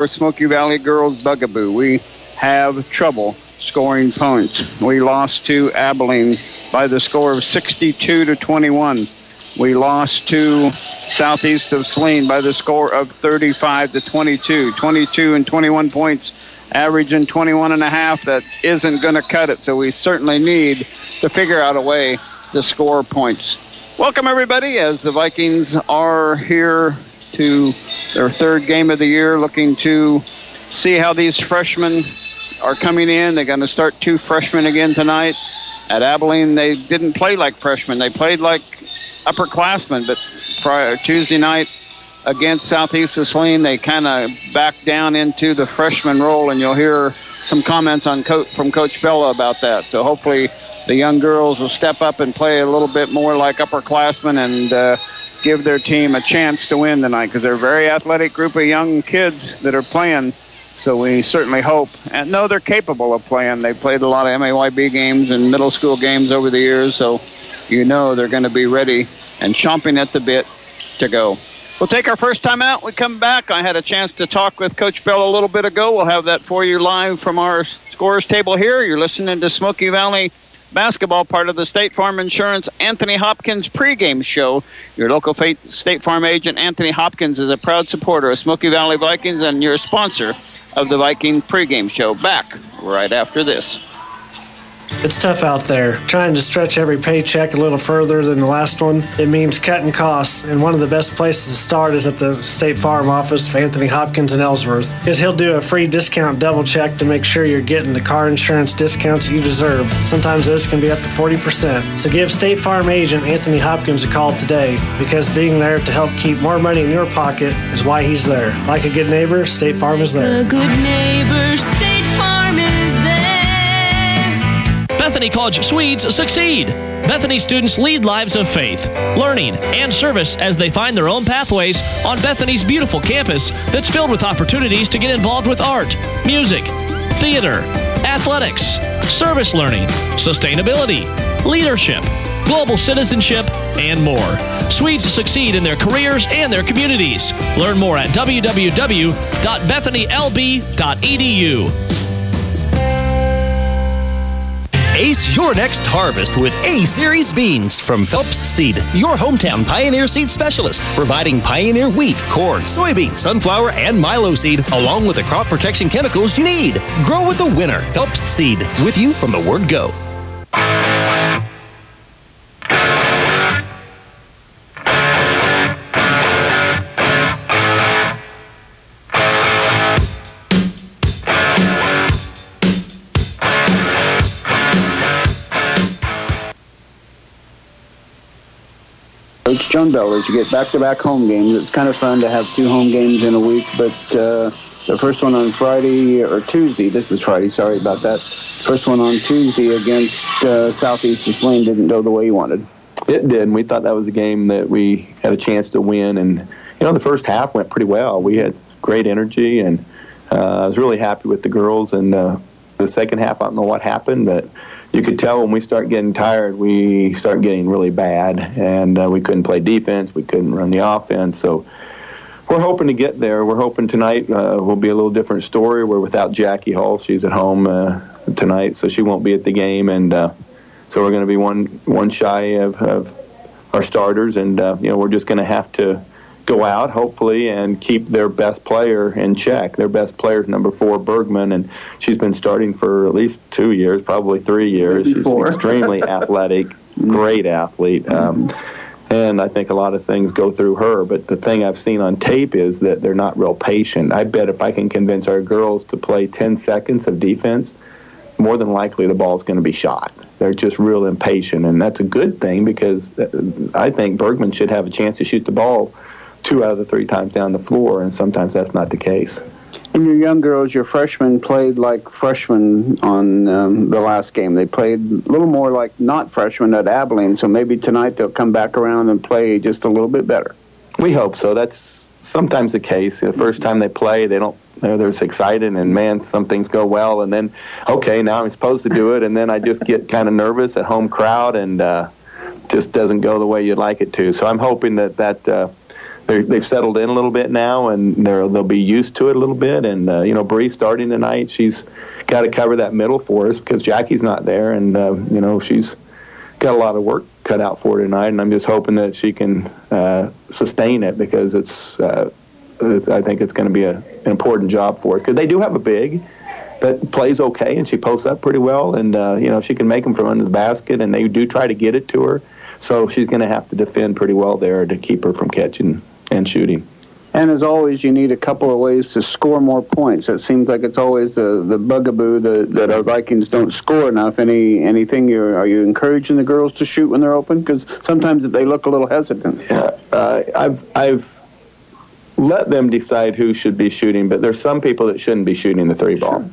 Smoky Valley girls bugaboo. We have trouble scoring points. We lost to Abilene by the score of 62-21. We lost to Southeast of Saline by the score of 35-22. 22 and 21 points, averaging 21 and a half. That isn't going to cut it, so we certainly need to figure out a way to score points. Welcome, everybody, as the Vikings are here to their third game of the year, looking to see how these freshmen are coming in. They're going to start two freshmen again tonight. At Abilene, they didn't play like freshmen. They played like upperclassmen, but Tuesday night against Southeast of Saline, they kind of backed down into the freshman role, and you'll hear some comments from Coach Bella about that. So hopefully the young girls will step up and play a little bit more like upperclassmen and give their team a chance to win tonight, because they're a very athletic group of young kids that are playing. So we certainly hope and know they're capable of playing. They've played a lot of MAYB games and middle school games over the years, so you know they're going to be ready and chomping at the bit to go. We'll take our first time out. We come back. I had a chance to talk with Coach Bell a little bit ago. We'll have that for you live from our scores table here. You're listening to Smoky Valley Basketball, part of the State Farm Insurance Anthony Hopkins pregame show. Your local State Farm agent, Anthony Hopkins, is a proud supporter of Smoky Valley Vikings and your sponsor of the Viking pregame show. Back right after this. It's tough out there. Trying to stretch every paycheck a little further than the last one, it means cutting costs, and one of the best places to start is at the State Farm office of Anthony Hopkins in Ellsworth, because he'll do a free discount double check to make sure you're getting the car insurance discounts you deserve. Sometimes those can be up to 40%. So give State Farm agent Anthony Hopkins a call today, because being there to help keep more money in your pocket is why he's there. Like a good neighbor, State Farm is there. Like a good neighbor, State Farm is there. Bethany College Swedes succeed. Bethany students lead lives of faith, learning, and service as they find their own pathways on Bethany's beautiful campus that's filled with opportunities to get involved with art, music, theater, athletics, service learning, sustainability, leadership, global citizenship, and more. Swedes succeed in their careers and their communities. Learn more at www.bethanylb.edu. Ace your next harvest with A-Series beans from Phelps Seed, your hometown Pioneer seed specialist, providing Pioneer wheat, corn, soybean, sunflower, and Milo seed, along with the crop protection chemicals you need. Grow with a winner. Phelps Seed, with you from the word go. Coach John Bell, as you get back-to-back home games, it's kind of fun to have two home games in a week, but the first one on Friday, or Tuesday, this is Friday, sorry about that. First one on Tuesday against Southeast of Saline didn't go the way you wanted. It did, and we thought that was a game that we had a chance to win, and the first half went pretty well. We had great energy, and I was really happy with the girls, and the second half, I don't know what happened, but you could tell when we start getting tired, we start getting really bad, and we couldn't play defense, we couldn't run the offense, so we're hoping to get there. We're hoping tonight will be a little different story. We're without Jackie Hall. She's at home tonight, so she won't be at the game, and so we're going to be one shy of our starters, and we're just going to have to go out, hopefully, and keep their best player in check. Their best player is number 4, Bergman, and she's been starting for at least 2 years, probably 3 years. She's extremely athletic, great athlete, and I think a lot of things go through her. But the thing I've seen on tape is that they're not real patient. I bet if I can convince our girls to play 10 seconds of defense, more than likely the ball's going to be shot. They're just real impatient, and that's a good thing, because I think Bergman should have a chance to shoot the ball 2 out of the 3 times down the floor, and sometimes that's not the case. And your young girls, your freshmen, played like freshmen on the last game. They played a little more like not freshmen at Abilene, so maybe tonight they'll come back around and play just a little bit better. We hope so. That's sometimes the case. The first time they play, they're excited, and man, some things go well, and then, okay, now I'm supposed to do it, and then I just get kind of nervous at home crowd, and just doesn't go the way you'd like it to. So I'm hoping that they've settled in a little bit now, and they'll be used to it a little bit. And Bree starting tonight, she's got to cover that middle for us because Jackie's not there, and she's got a lot of work cut out for her tonight. And I'm just hoping that she can sustain it because I think it's going to be an important job for us because they do have a big that plays okay, and she posts up pretty well, and she can make them from under the basket, and they do try to get it to her. So she's going to have to defend pretty well there to keep her from catching and shooting. And as always, you need a couple of ways to score more points. It seems like it's always the bugaboo that our Vikings don't score enough. Anything? Are you encouraging the girls to shoot when they're open? Because sometimes they look a little hesitant. Yeah, I've let them decide who should be shooting, but there's some people that shouldn't be shooting the three ball,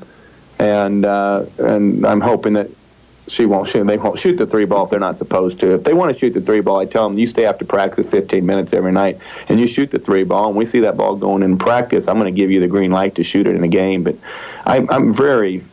and I'm hoping that they won't shoot the three ball if they're not supposed to. If they want to shoot the three ball, I tell them, you stay after practice 15 minutes every night, and you shoot the three ball, and we see that ball going in practice, I'm going to give you the green light to shoot it in a game. But I'm very,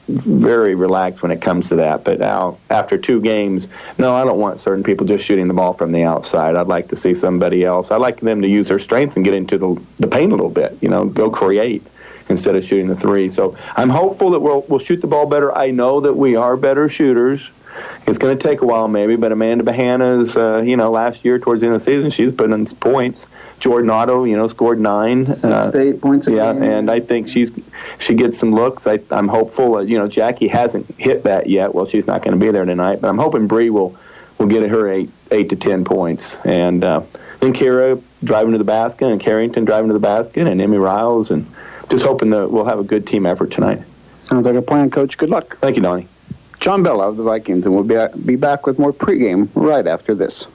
very relaxed when it comes to that. But now, after 2 games, no, I don't want certain people just shooting the ball from the outside. I'd like to see somebody else. I'd like them to use their strengths and get into the paint a little bit, go create instead of shooting the three. So I'm hopeful that we'll shoot the ball better. I know that we are better shooters. It's going to take a while maybe, but Amanda Bahana's, last year towards the end of the season, she was putting in points. Jordan Otto, scored 9. 8 points a game. And I think she gets some looks. I'm hopeful. Jackie hasn't hit that yet. Well, she's not going to be there tonight, but I'm hoping Bree will get her 8 to 10 points. And then Kira driving to the basket, and Carrington driving to the basket, and Emmy Riles, and just hoping that we'll have a good team effort tonight. Sounds like a plan, Coach. Good luck. Thank you, Donnie. John Bella of the Vikings, and we'll be back with more pregame right after this.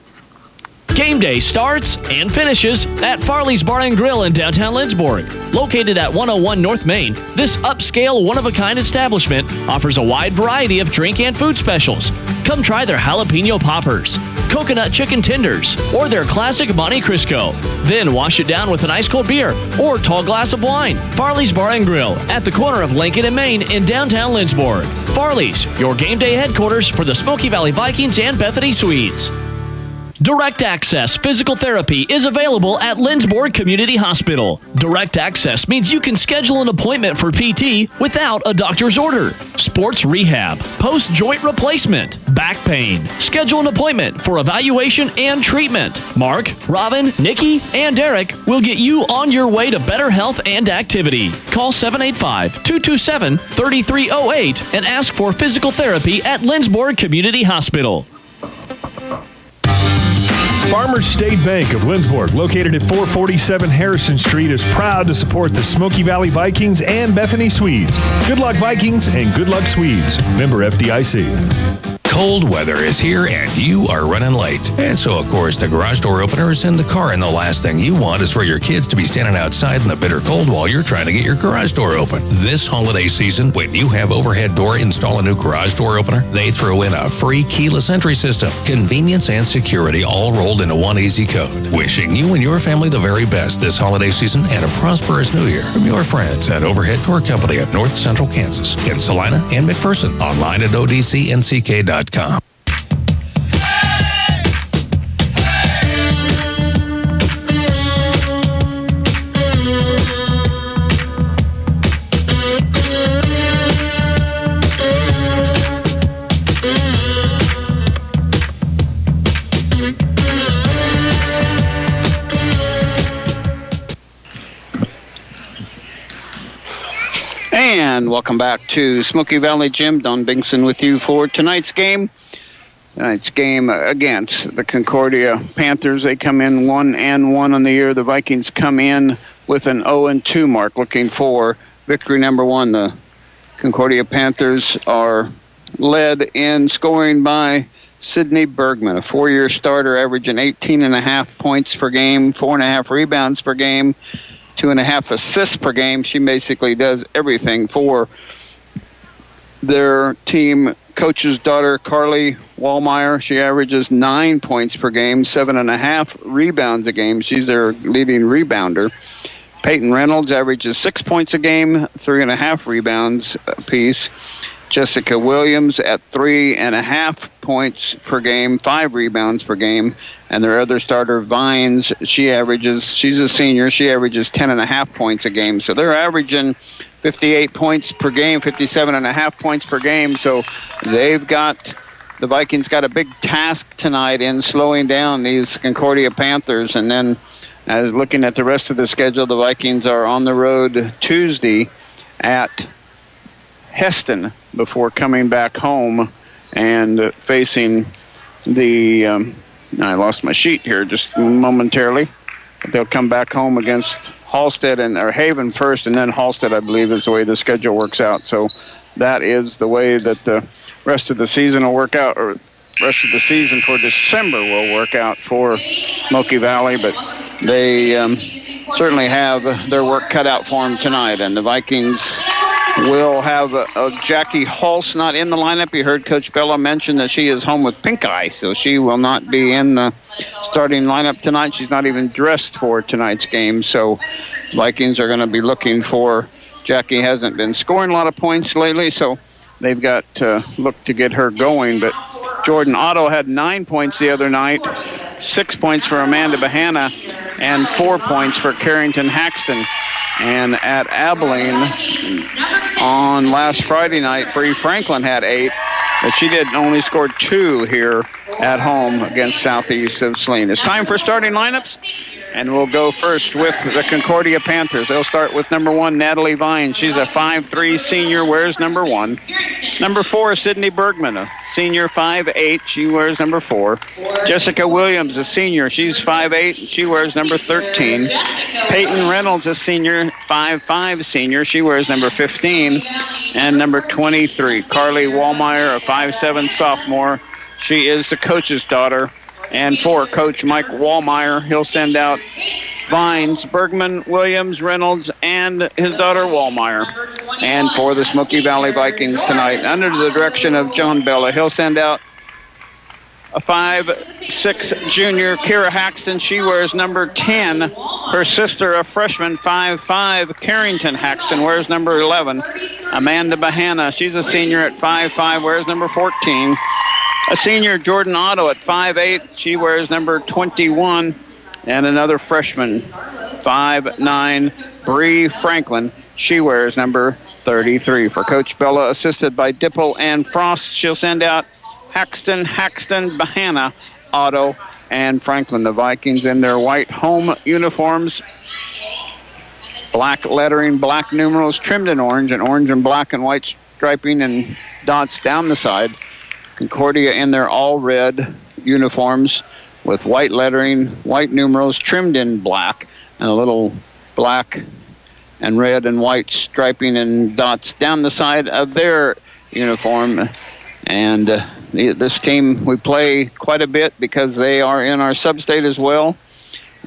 Game day starts and finishes at Farley's Bar and Grill in downtown Lindsborg. Located at 101 North Main, this upscale, one-of-a-kind establishment offers a wide variety of drink and food specials. Come try their jalapeno poppers, coconut chicken tenders, or their classic Monte Cristo. Then wash it down with an ice-cold beer or tall glass of wine. Farley's Bar and Grill at the corner of Lincoln and Main in downtown Lindsborg. Farley's, your game day headquarters for the Smoky Valley Vikings and Bethany Swedes. Direct Access Physical Therapy is available at Lindsborg Community Hospital. Direct Access means you can schedule an appointment for PT without a doctor's order. Sports rehab, post-joint replacement, back pain. Schedule an appointment for evaluation and treatment. Mark, Robin, Nikki, and Derek will get you on your way to better health and activity. Call 785-227-3308 and ask for physical therapy at Lindsborg Community Hospital. Farmers State Bank of Lindsborg, located at 447 Harrison Street, is proud to support the Smoky Valley Vikings and Bethany Swedes. Good luck, Vikings, and good luck, Swedes. Member FDIC. Cold weather is here and you are running late. And so, of course, the garage door opener is in the car, and the last thing you want is for your kids to be standing outside in the bitter cold while you're trying to get your garage door open. This holiday season, when you have Overhead Door install a new garage door opener, they throw in a free keyless entry system. Convenience and security all rolled into one easy code. Wishing you and your family the very best this holiday season and a prosperous new year from your friends at Overhead Door Company of North Central Kansas in Salina and McPherson. Online at odcnck.com. And welcome back to Smoky Valley Gym. Don Binkson with you for tonight's game. Tonight's game against the Concordia Panthers. They come in 1-1 on the year. The Vikings come in with an 0-2 mark, looking for victory number 1. The Concordia Panthers are led in scoring by Sydney Bergman, a 4-year starter, averaging 18.5 points per game, 4.5 rebounds per game, 2.5 assists per game. She basically does everything for their team. Coach's daughter, Carly Wallmeyer, she averages 9 points per game, 7.5 rebounds a game. She's their leading rebounder. Peyton Reynolds averages 6 points a game, 3.5 rebounds apiece. Jessica Williams at 3.5 points per game, 5 rebounds per game. And their other starter, Vines, she's a senior, she averages 10.5 points a game. So they're averaging 58 points per game, 57.5 points per game. So the Vikings got a big task tonight in slowing down these Concordia Panthers. And then, as looking at the rest of the schedule, the Vikings are on the road Tuesday at Heston before coming back home and facing the I lost my sheet here just momentarily. They'll come back home against Halstead or Haven first, and then Halstead, I believe, is the way the schedule works out. So that is the way that the rest of the season will work out, or rest of the season for December will work out for Smoky Valley. But they certainly have their work cut out for them tonight, and the Vikings will have Jackie Hulse not in the lineup. You heard Coach Bella mention that she is home with pink eye, so she will not be in the starting lineup tonight. She's not even dressed for tonight's game, so Vikings are going to be looking for Jackie. Hasn't been scoring a lot of points lately, so they've got to look to get her going. But Jordan Otto had 9 points the other night, 6 points for Amanda Bahana, and 4 points for Carrington Haxton. And at Abilene on last Friday night, Bree Franklin had 8, but she did only score 2 here at home against Southeast of Saline. It's time for starting lineups, and we'll go first with the Concordia Panthers. They'll start with number 1, Natalie Vine. She's a 5'3" senior, wears number 1. Number 4, Sydney Bergman, a senior, 5'8". She wears number 4. Jessica Williams, a senior. She's 5'8". She wears number 13. Peyton Reynolds, a senior, 5'5" senior. She wears number 15. And number 23, Carly Wallmeyer, a 5'7" sophomore. She is the coach's daughter. And for Coach Mike Wallmeyer, he'll send out Vines, Bergman, Williams, Reynolds, and his daughter Wallmeyer. And for the Smoky Valley Vikings tonight, under the direction of John Bella, he'll send out a 5'6" junior, Kira Haxton. She wears number 10. Her sister, a freshman, 5'5", Carrington Haxton, wears number 11. Amanda Bahana, she's a senior at 5'5", wears number 14. A senior, Jordan Otto, at 5'8". She wears number 21. And another freshman, 5'9", Bree Franklin. She wears number 33. For Coach Bella, assisted by Dipple and Frost, she'll send out Haxton, Bahana, Otto, and Franklin. The Vikings in their white home uniforms. Black lettering, black numerals trimmed in orange, and orange and black and white striping and dots down the side. Concordia in their all-red uniforms with white lettering, white numerals trimmed in black, and a little black and red and white striping and dots down the side of their uniform. And this team, we play quite a bit because they are in our sub-state as well.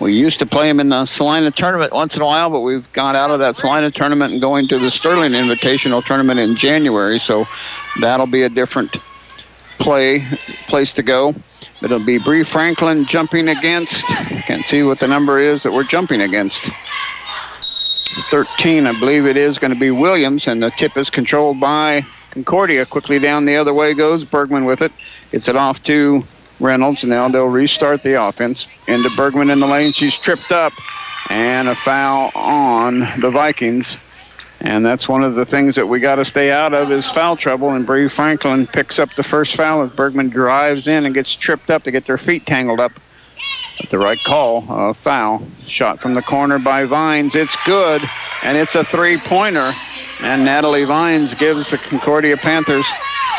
We used to play them in the Salina tournament once in a while, but we've got out of that Salina tournament and going to the Sterling Invitational tournament in January, so that'll be a different place to go. It'll be Bree Franklin jumping against, can't see what the number is that we're jumping against. 13, I believe it is going to be Williams, and the tip is controlled by Concordia. Quickly down the other way goes Bergman with it. Gets it off to Reynolds, and now they'll restart the offense. Into Bergman in the lane. She's tripped up, and a foul on the Vikings. And that's one of the things that we got to stay out of is foul trouble. And Bree Franklin picks up the first foul as Bergman drives in and gets tripped up to get their feet tangled up. But the right call, foul. Shot from the corner by Vines. It's good, and it's a three-pointer. And Natalie Vines gives the Concordia Panthers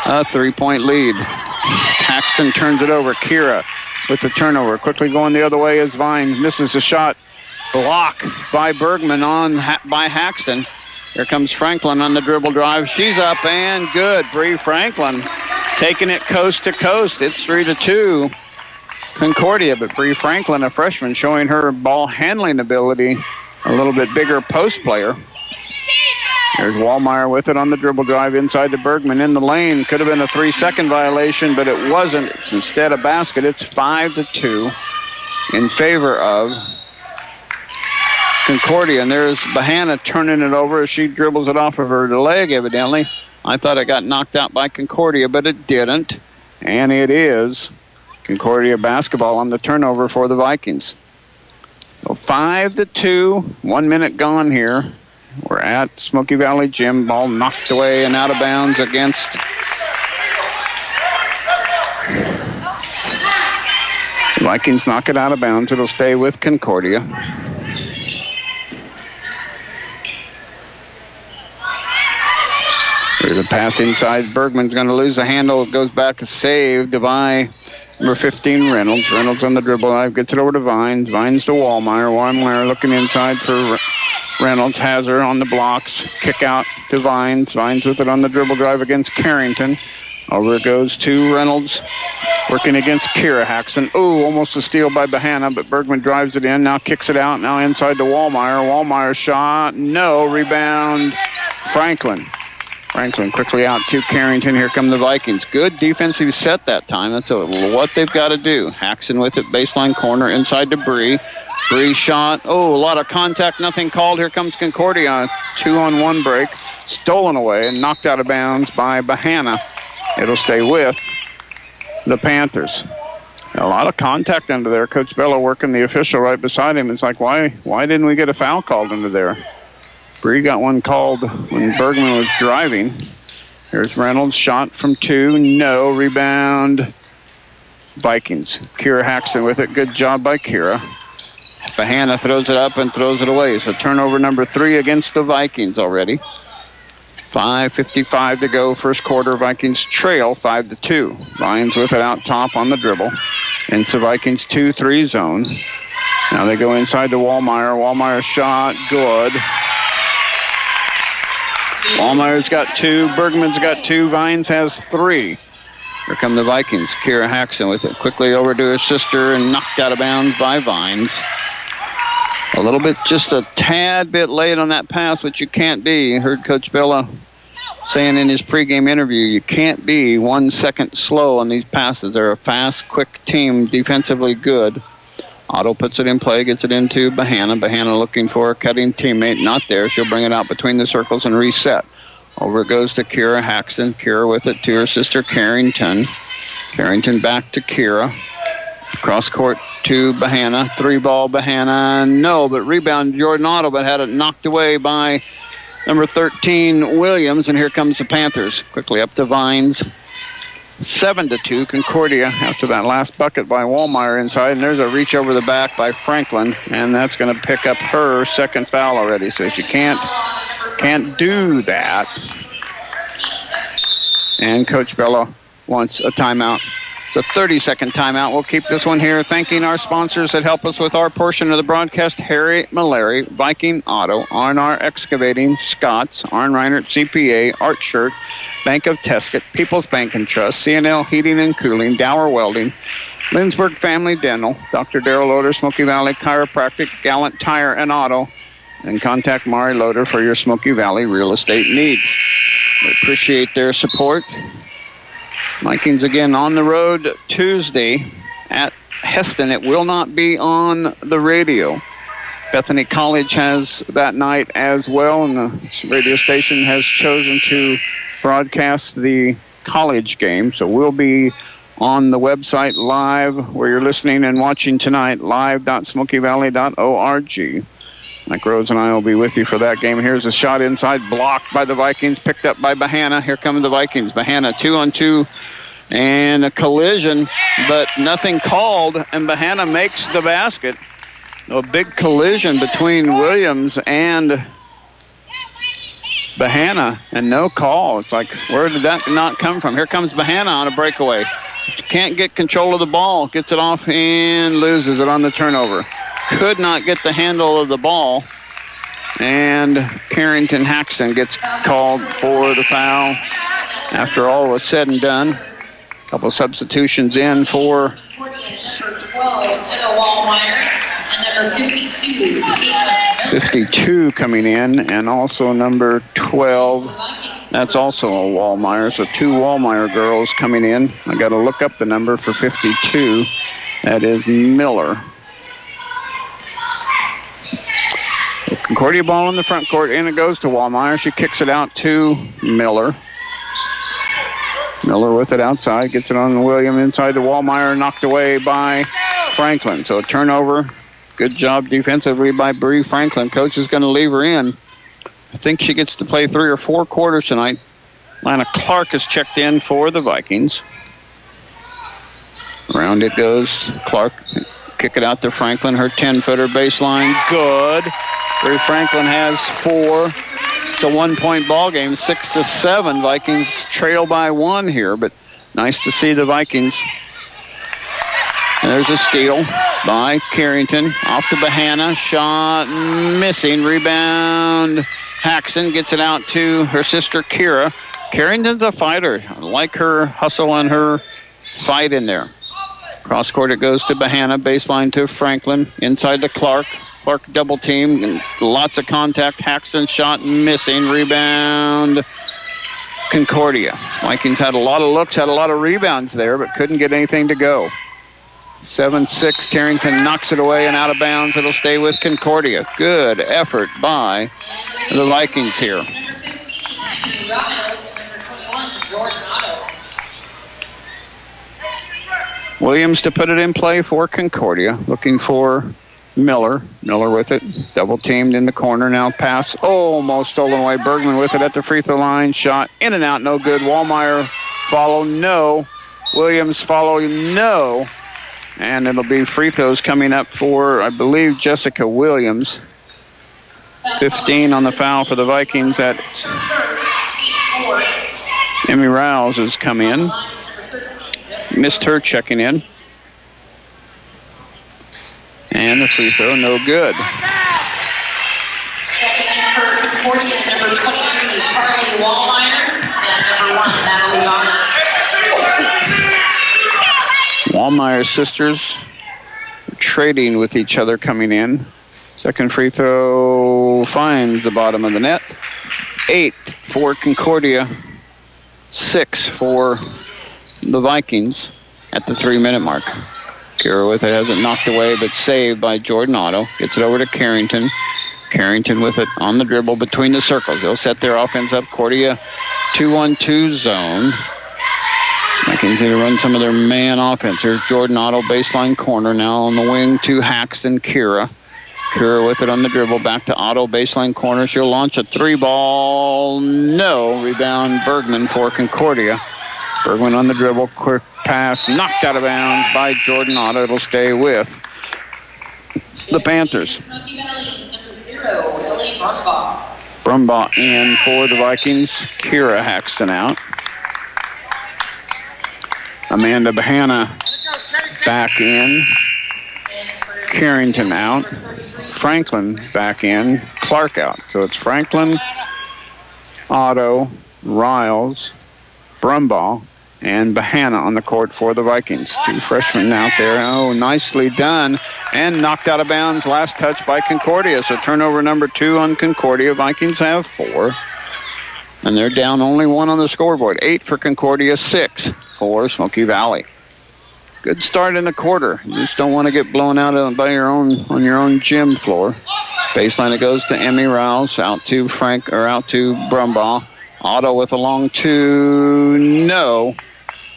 a 3-point lead. Paxton turns it over. Kira with the turnover. Quickly going the other way is Vines. Misses a shot. Block by Bergman by Haxton. Here comes Franklin on the dribble drive. She's up and good. Bree Franklin taking it coast to coast. It's 3-2 Concordia, but Bree Franklin, a freshman, showing her ball handling ability, a little bit bigger post player. There's Wallmeyer with it on the dribble drive inside to Bergman in the lane. Could have been a 3-second violation, but it wasn't. It's instead a basket. It's 5-2 in favor of Concordia, and there's Bahana turning it over as she dribbles it off of her leg, evidently. I thought it got knocked out by Concordia, but it didn't. and it is Concordia basketball on the turnover for the Vikings. So 5-2, 1 minute gone here. We're at Smoky Valley Gym. Ball knocked away and out of bounds against Vikings. Knock it out of bounds. It'll stay with Concordia. There's a pass inside. Bergman's going to lose the handle. It goes back saved by number 15, Reynolds. Reynolds on the dribble drive. Gets it over to Vines. Vines to Wallmeyer. Wallmeyer looking inside for Reynolds. Has her on the blocks. Kick out to Vines. Vines with it on the dribble drive against Carrington. Over it goes to Reynolds. Working against Kira Haxton. Oh, almost a steal by Bahana, but Bergman drives it in. Now kicks it out. Now inside to Wallmeyer. Wallmeyer shot. No. Rebound. Franklin. Franklin quickly out to Carrington. Here come the Vikings. Good defensive set that time. That's what they've got to do. Haxton with it. Baseline corner. Inside to Bree. Bree shot. Oh, a lot of contact. Nothing called. Here comes Concordia. 2-on-1 break. Stolen away and knocked out of bounds by Bahana. It'll stay with the Panthers. A lot of contact under there. Coach Bello working the official right beside him. It's like, why didn't we get a foul called under there? Bree got one called when Bergman was driving. Here's Reynolds. Shot from 2. No. Rebound. Vikings. Kira Haxton with it. Good job by Kira. Bahana throws it up and throws it away. So turnover number 3 against the Vikings already. 5:55 to go. First quarter. Vikings trail 5-2. Vines with it out top on the dribble. Into Vikings 2-3 zone. Now they go inside to Wallmeyer. Wallmeyer shot. Good. Wallmeyer's got 2. Bergman's got 2. Vines has 3. Here come the Vikings. Kira Haxton with it quickly over to her sister and knocked out of bounds by Vines. A little bit, just a tad bit late on that pass, which you can't be. Heard Coach Bella saying in his pregame interview, you can't be 1 second slow on these passes. They're a fast, quick team, defensively good. Otto puts it in play, gets it into Bahana. Bahana looking for a cutting teammate. Not there. She'll bring it out between the circles and reset. Over it goes to Kira Haxton. Kira with it to her sister Carrington. Carrington back to Kira. Cross court to Bahana. 3-ball Bahana. No, but rebound Jordan Otto, but had it knocked away by number 13 Williams. And here comes the Panthers. Quickly up to Vines. 7-2 Concordia after that last bucket by Wallmeyer inside. And there's a reach over the back by Franklin. And that's going to pick up her second foul already. So she can't do that. And Coach Bello wants a timeout. It's a 30-second timeout. We'll keep this one here. Thanking our sponsors that help us with our portion of the broadcast. Harry Malary, Viking Auto, R&R Excavating, Scott's, Arn Reinert CPA, Art Shirt, Bank of Tesket, People's Bank and Trust, CNL Heating and Cooling, Dower Welding, Lindsberg Family Dental, Dr. Darrell Loader, Smoky Valley Chiropractic, Gallant Tire and Auto, and contact Mari Loader for your Smoky Valley real estate needs. We appreciate their support. Vikings again on the road Tuesday at Heston. It will not be on the radio. Bethany College has that night as well, and the radio station has chosen to broadcast the college game. So we'll be on the website live where you're listening and watching tonight, live.smokyvalley.org. Mike Rhodes and I will be with you for that game. Here's a shot inside, blocked by the Vikings, picked up by Bahana. Here come the Vikings. Bahana 2-on-2 and a collision, but nothing called, and Bahana makes the basket. A big collision between Williams and Bahana, and no call. It's like, where did that not come from? Here comes Bahana on a breakaway. Can't get control of the ball. Gets it off and loses it on the turnover. Could not get the handle of the ball. And Carrington Haxton gets called for the foul after all was said and done. A couple of substitutions in for 52 coming in, and also number 12. That's also a Wallmeyer. So 2 Wallmeyer girls coming in. I got to look up the number for 52. That is Miller. Concordia ball in the front court, and it goes to Wallmeyer. She kicks it out to Miller. Miller with it outside, gets it on William inside to Wallmeyer, knocked away by Franklin. So a turnover. Good job defensively by Bree Franklin. Coach is going to leave her in. I think she gets to play 3 or 4 quarters tonight. Lana Clark is checked in for the Vikings. Around it goes. Clark kick it out to Franklin. Her 10-footer baseline. Good. Bree Franklin has 4. It's a 1-point ball game, 6-7. Vikings trail by 1 here, but nice to see the Vikings. There's a steal by Carrington. Off to Bahana. Shot missing. Rebound. Haxton gets it out to her sister Kira. Carrington's a fighter. I like her hustle and her fight in there. Cross court it goes to Bahana. Baseline to Franklin. Inside to Clark. Clark double team. And lots of contact. Haxton shot missing. Rebound. Concordia. Vikings had a lot of looks, had a lot of rebounds there, but couldn't get anything to go. 7-6. Carrington knocks it away and out of bounds. It'll stay with Concordia. Good effort by the Vikings here. Williams to put it in play for Concordia. Looking for Miller. Miller with it. Double teamed in the corner. Now pass almost stolen away. Bergman with it at the free throw line. Shot in and out. No good. Wallmeyer follow. No. Williams follow. No. And it'll be free throws coming up for, I believe, Jessica Williams. 15 on the foul for the Vikings. That Emmy Rouse has come in. Missed her checking in. And the free throw, no good. Checking in for Concordia, number 23, Carly Wallmeyer, and number 1, Natalie Bonner. Wallmeyer's sisters trading with each other coming in. Second free throw finds the bottom of the net. 8 for Concordia. 6 for the Vikings at the 3-minute mark. Kira with it has it knocked away, but saved by Jordan Otto. Gets it over to Carrington. Carrington with it on the dribble between the circles. They'll set their offense up. Concordia 2-1-2 zone. Vikings need to run some of their man offense. Here's Jordan Otto, baseline corner. Now on the wing to Haxton. Kira. Kira with it on the dribble. Back to Otto, baseline corner. She'll launch a 3-ball. No. Rebound Bergman for Concordia. Bergman on the dribble. Quick pass. Knocked out of bounds by Jordan Otto. It'll stay with the Panthers. Smoky Valley, number 0, Ellie Brumbaugh. Brumbaugh in for the Vikings. Kira Haxton out. Amanda Bahana back in. Carrington out. Franklin back in. Clark out. So it's Franklin, Otto, Riles, Brumbaugh, and Bahana on the court for the Vikings. 2 freshmen out there. Oh, nicely done. And knocked out of bounds. Last touch by Concordia. So turnover number 2 on Concordia. Vikings have 4. And they're down only 1 on the scoreboard. 8 for Concordia, 6 for Smoky Valley. Good start in the quarter. You just don't want to get blown out on your own gym floor. Baseline it goes to Emmy Rouse, out to Brumbaugh. Otto with a long 2, no.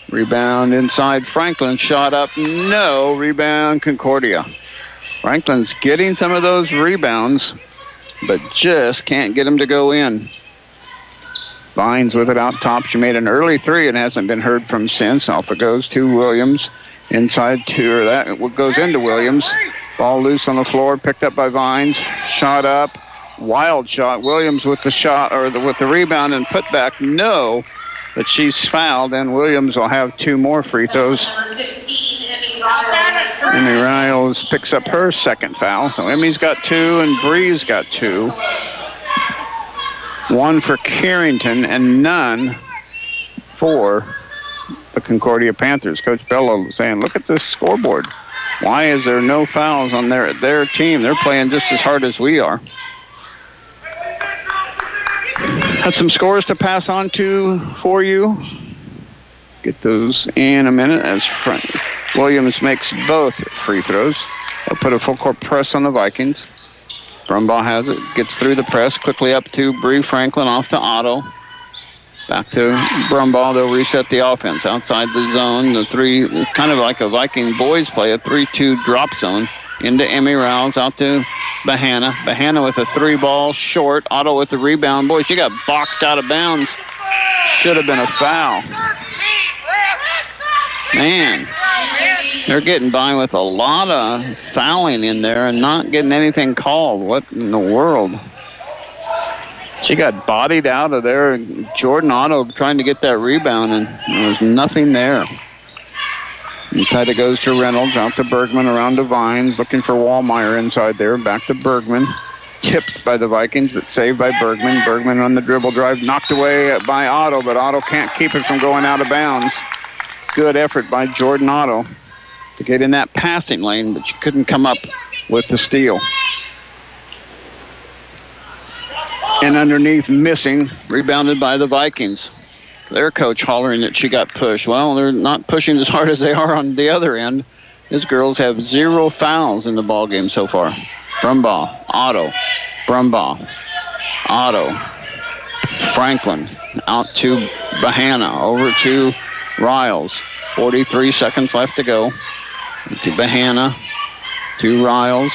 Rebound inside Franklin, shot up, no. Rebound Concordia. Franklin's getting some of those rebounds, but just can't get them to go in. Vines with it out top. She made an early 3 and hasn't been heard from since. Alpha goes to Williams. Inside to, or that goes into Williams. Ball loose on the floor, picked up by Vines. Shot up. Wild shot. Williams with the shot, or with the rebound and put back. No. But she's fouled, and Williams will have 2 more free throws. Emmy Riles picks up her second foul. So Emmy's got 2 and Bree's got 2. 1 for Carrington and none for the Concordia Panthers. Coach Bello saying, look at this scoreboard. Why is there no fouls on their team? They're playing just as hard as we are. Got some scores to pass on to for you. Get those in a minute as Williams makes both free throws. They'll put a full court press on the Vikings. Brumbaugh has it, gets through the press, quickly up to Bree Franklin, off to Otto. Back to Brumbaugh. They'll reset the offense outside the zone. The three, kind of like a Viking boys play, a 3-2 drop zone. Into Emmy Rouse, out to Bahana. Bahana with a 3-ball short. Otto with the rebound. Boy, she got boxed out of bounds. Should have been a foul. Man, they're getting by with a lot of fouling in there and not getting anything called. What in the world? She got bodied out of there. Jordan Otto trying to get that rebound, and there was nothing there. Inside it goes to Reynolds, out to Bergman, around to Vines, looking for Wallmeyer inside there. Back to Bergman. Tipped by the Vikings, but saved by Bergman. Bergman on the dribble drive, knocked away by Otto, but Otto can't keep it from going out of bounds. Good effort by Jordan Otto to get in that passing lane, but she couldn't come up with the steal. And underneath, missing, rebounded by the Vikings. Their coach hollering that she got pushed. Well, they're not pushing as hard as they are on the other end. These girls have 0 fouls in the ball game so far. Brumbaugh, Otto, Brumbaugh, Otto, Franklin, out to Bahana, over to Riles. 43 seconds left to go. To Bahana, to Riles.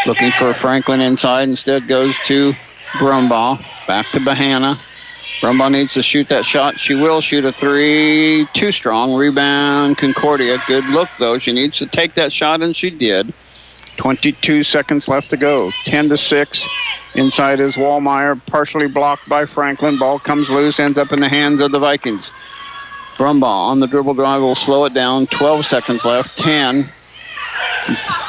Looking for Franklin inside, instead goes to Brumbaugh. Back to Bahana. Brumbaugh needs to shoot that shot. She will shoot a 3. Too strong. Rebound, Concordia. Good look, though. She needs to take that shot, and she did. 22 seconds left to go. 10-6. Inside is Wallmeyer, partially blocked by Franklin. Ball comes loose, ends up in the hands of the Vikings. Brumbaugh on the dribble drive will slow it down. 12 seconds left. 10.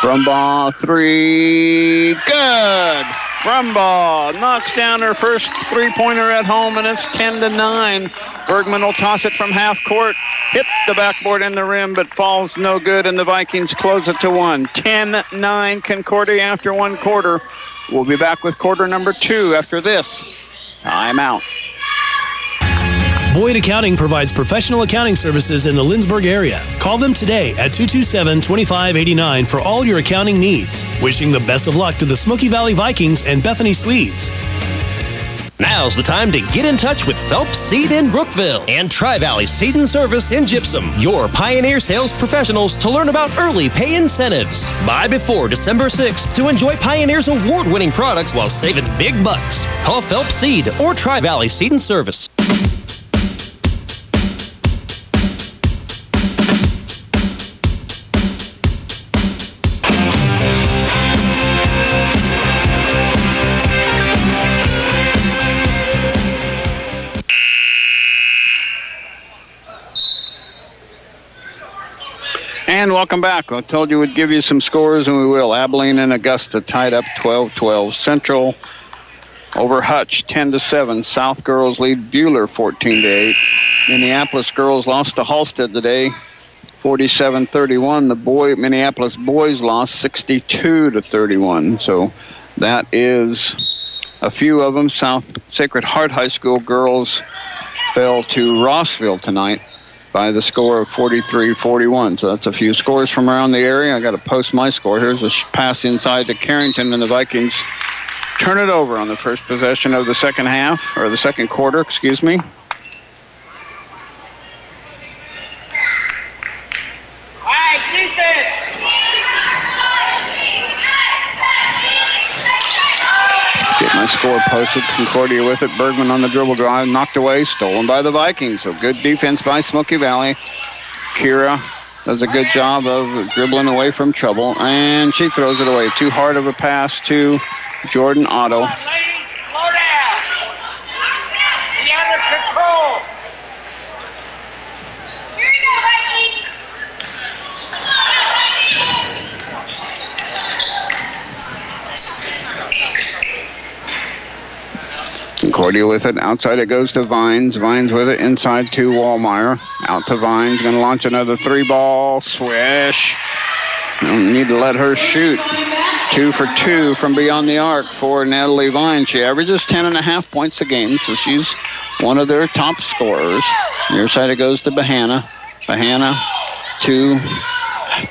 Brumbaugh 3. Good. Brumbaugh knocks down her first three-pointer at home, and it's 10-9. Bergman will toss it from half court. Hit the backboard in the rim, but falls no good, and the Vikings close it to 1. 10-9 Concordia after one quarter. We'll be back with quarter number 2 after this. Timeout. Boyd Accounting provides professional accounting services in the Lindsborg area. Call them today at 227-2589 for all your accounting needs. Wishing the best of luck to the Smoky Valley Vikings and Bethany Swedes. Now's the time to get in touch with Phelps Seed in Brookville and Tri-Valley Seed and Service in Gypsum, your Pioneer sales professionals, to learn about early pay incentives. Buy before December 6th to enjoy Pioneer's award-winning products while saving big bucks. Call Phelps Seed or Tri-Valley Seed and Service. And welcome back. I told you we'd give you some scores, and we will. Abilene and Augusta tied up 12-12. Central over Hutch 10-7. South girls lead Buhler 14-8. Minneapolis girls lost to Halstead today 47-31. The Minneapolis boys lost 62-31. So that is a few of them. South Sacred Heart High School girls fell to Rossville tonight by the score of 43-41. So that's a few scores from around the area. I got to post my score. Here's a pass inside to Carrington, and the Vikings turn it over on the first possession of the second half, or the second quarter, excuse me. Get my score posted. Concordia with it. Bergman on the dribble drive. Knocked away. Stolen by the Vikings. So good defense by Smoky Valley. Kira does a good job of dribbling away from trouble. And she throws it away. Too hard of a pass to Jordan Otto. Slow down. Be under control. Here we go, Vikings. Concordia with it. Outside it goes to Vines. Vines with it. Inside to Wallmeyer. Out to Vines. Going to launch another 3-ball. Swish. Don't need to let her shoot. 2 for 2 from beyond the arc for Natalie Vines. She averages 10.5 points a game, so she's one of their top scorers. Near side it goes to Bahana. Bahana to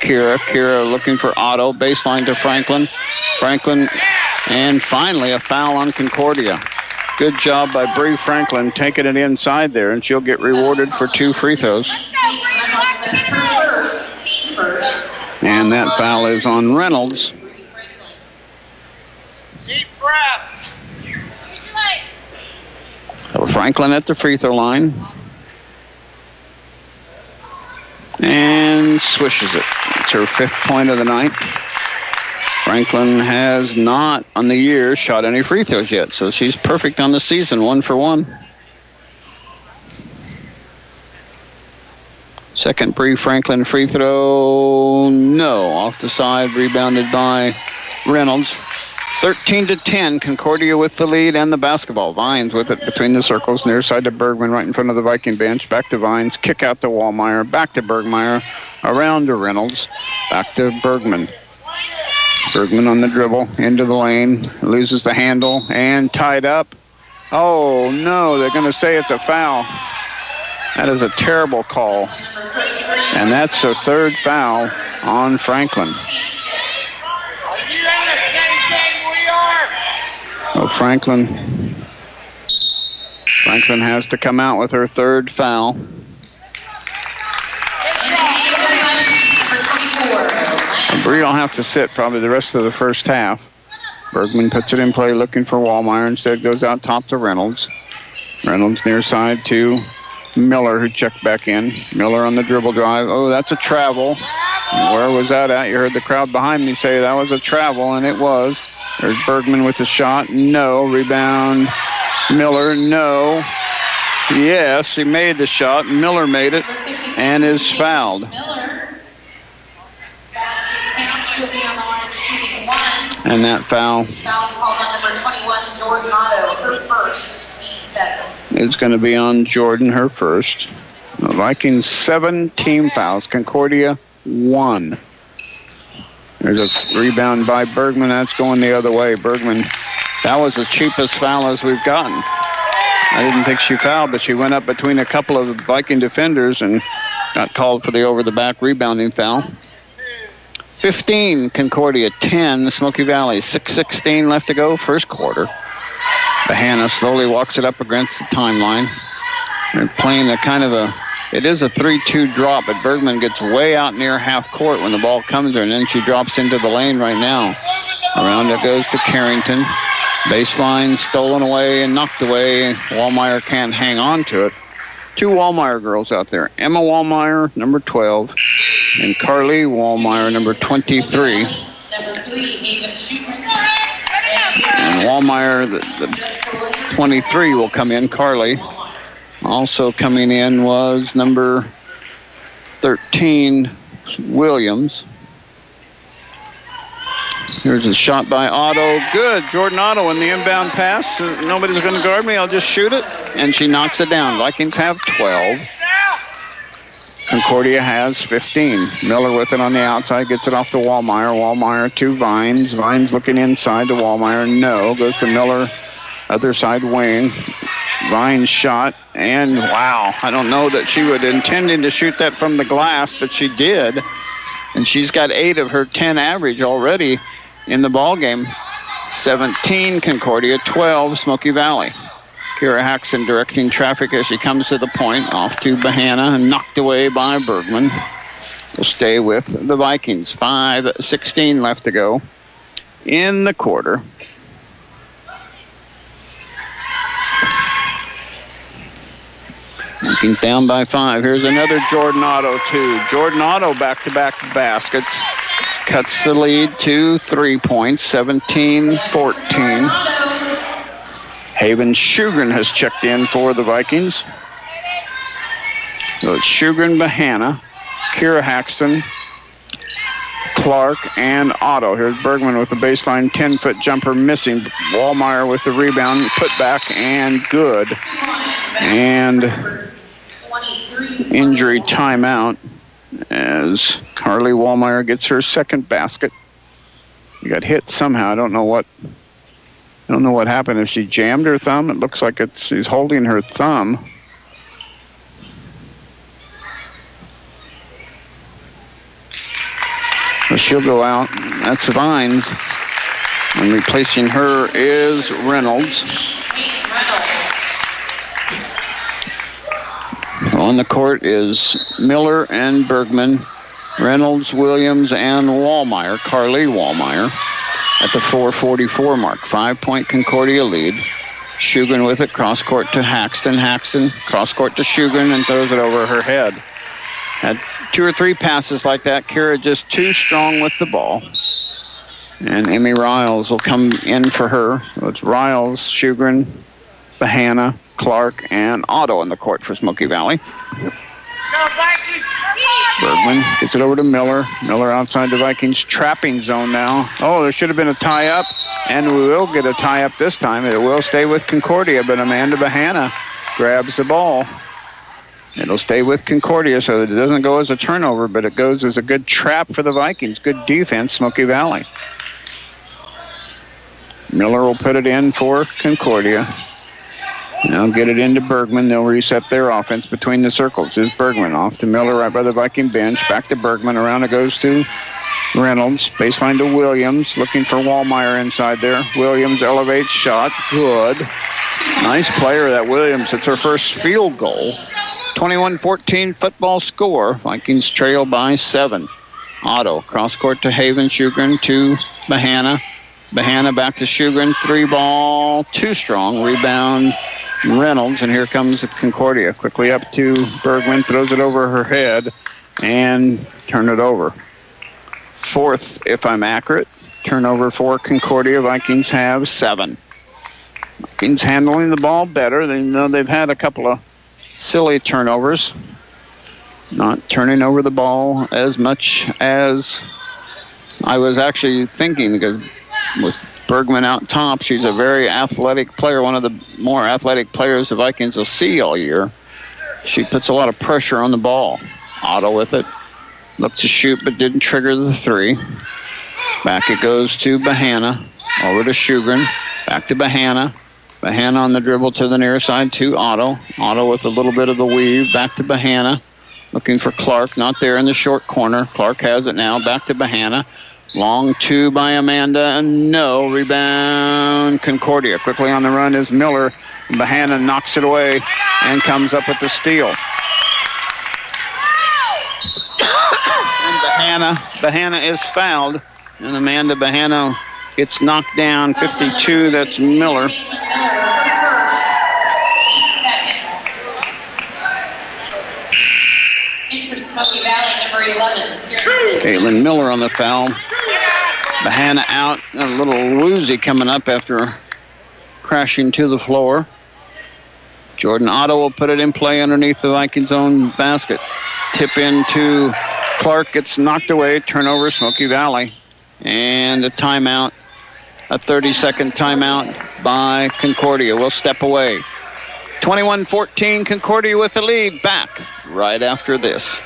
Kira. Kira looking for Otto. Baseline to Franklin. Franklin, and finally a foul on Concordia. Good job by Bree Franklin taking it inside there, and she'll get rewarded for 2 free throws. And that foul is on Reynolds. Deep breath. So Franklin at the free throw line. And swishes it. It's her 5th point of the night. Franklin has not, on the year, shot any free throws yet, so she's perfect on the season, 1 for 1. Second Bree Franklin free throw, no, off the side, rebounded by Reynolds. 13-10, Concordia with the lead and the basketball. Vines with it between the circles, near side to Bergman, right in front of the Viking bench. Back to Vines, kick out to Wallmeyer, back to Bergmeyer, around to Reynolds, back to Bergman. Bergman on the dribble, into the lane, loses the handle, and tied up. Oh, no, they're going to say it's a foul. That is a terrible call. And that's her 3rd foul on Franklin. So Franklin has to come out with her 3rd foul. Bree will have to sit probably the rest of the first half. Bergman puts it in play looking for Wallmeyer. Instead goes out top to Reynolds. Reynolds near side to Miller, who checked back in. Miller on the dribble drive. Oh, that's a travel. Where was that at? You heard the crowd behind me say that was a travel, and it was. There's Bergman with the shot. No. Rebound. Miller. No. Yes, he made the shot. Miller made it and is fouled. And that foul is going to be on Jordan, her first. The Vikings 7 team fouls. Concordia 1. There's a rebound by Bergman. That's going the other way. Bergman, that was the cheapest foul as we've gotten. I didn't think she fouled, but she went up between a couple of Viking defenders and got called for the over-the-back rebounding foul. 15, Concordia 10, Smoky Valley 6:16 left to go, first quarter. Bahana slowly walks it up against the timeline. They're playing it is a 3-2 drop, but Bergman gets way out near half court when the ball comes to her, and then she drops into the lane right now. Around it goes to Carrington. Baseline stolen away and knocked away. Wallmeyer can't hang on to it. 2 Wallmeyer girls out there. Emma Wallmeyer, number 12, and Carly Wallmeyer, number 23. And Wallmeyer, the 23, will come in. Carly. Also coming in was number 13, Williams. Here's a shot by Otto. Good. Jordan Otto in the inbound pass. Nobody's going to guard me. I'll just shoot it. And she knocks it down. Vikings have 12. Concordia has 15. Miller with it on the outside. Gets it off to Wallmeyer. Wallmeyer to Vines. Vines looking inside to Wallmeyer. No. Goes to Miller. Other side wing. Vines shot. And wow. I don't know that she was intending to shoot that from the glass, but she did. And she's got 8 of her 10 average already in the ball game. 17 Concordia, 12 Smoky Valley. Kira Haxon directing traffic as she comes to the point. Off to Bahana and knocked away by Bergman. Will stay with the Vikings. 5:16 left to go in the quarter. Vikings down by 5. Here's another Jordan Otto, too. Jordan Otto back-to-back baskets. Cuts the lead to 3 points, 17-14. Haven Shugren has checked in for the Vikings. So it's Shugren, Bahana, Kira Haxton, Clark, and Otto. Here's Bergman with the baseline 10-foot jumper missing. Wallmeyer with the rebound, put back, and good. And injury timeout as Carly Wallmeyer gets her second basket. She got hit somehow. I don't know what happened. If she jammed her thumb, it looks like she's holding her thumb. So she'll go out. That's Vines. And replacing her is Reynolds. On the court is Miller and Bergman, Reynolds, Williams, and Wallmeyer, Carly Wallmeyer, at the 4:44 mark. 5-point Concordia lead. Shugan with it, cross court to Haxton. Haxton, cross court to Shugan, and throws it over her head. Had 2 or 3 passes like that. Kira just too strong with the ball. And Amy Riles will come in for her. So it's Riles, Shugan, Bahana, Clark, and Otto on the court for Smoky Valley. Bergman gets it over to Miller. Miller outside the Vikings trapping zone now. Oh, there should have been a tie-up, and we will get a tie-up this time. It will stay with Concordia, but Amanda Bahana grabs the ball. It'll stay with Concordia, so it doesn't go as a turnover, but it goes as a good trap for the Vikings. Good defense, Smoky Valley. Miller will put it in for Concordia. Now get it into Bergman. They'll reset their offense between the circles. Is Bergman off to Miller right by the Viking bench. Back to Bergman. Around it goes to Reynolds. Baseline to Williams. Looking for Wallmeyer inside there. Williams elevates shot. Good. Nice player, that Williams. It's her first field goal. 21-14 football score. Vikings trail by 7. Otto. Cross court to Haven. Shugan to Bahana. Bahana back to Shugan. 3-ball. Too strong. Rebound Reynolds, and here comes Concordia. Quickly up to Bergman, throws it over her head, and turn it over. 4th, if I'm accurate. Turnover for Concordia. Vikings have 7. Vikings handling the ball better. They know they've had a couple of silly turnovers. Not turning over the ball as much as I was actually thinking, because with Bergman out top, she's a very athletic player, one of the more athletic players the Vikings will see all year. She puts a lot of pressure on the ball. Otto with it. Looked to shoot, but didn't trigger the 3. Back it goes to Bahana. Over to Shugan. Back to Bahana. Bahana on the dribble to the near side to Otto. Otto with a little bit of the weave. Back to Bahana. Looking for Clark. Not there in the short corner. Clark has it now. Back to Bahana. Long 2 by Amanda, and no. Rebound Concordia. Quickly on the run is Miller. Bahana knocks it away and comes up with the steal. And Bahana is fouled, and Amanda Bahana gets knocked down. 52, that's Miller. In for Smoky Valley, number 11. Caitlin Miller on the foul. Bahana out, a little woozy coming up after crashing to the floor. Jordan Otto will put it in play underneath the Vikings' own basket. Tip into Clark, gets knocked away. Turnover, Smoky Valley. And a timeout, a 30-second timeout by Concordia. We'll step away. 21-14, Concordia with the lead. Back right after this.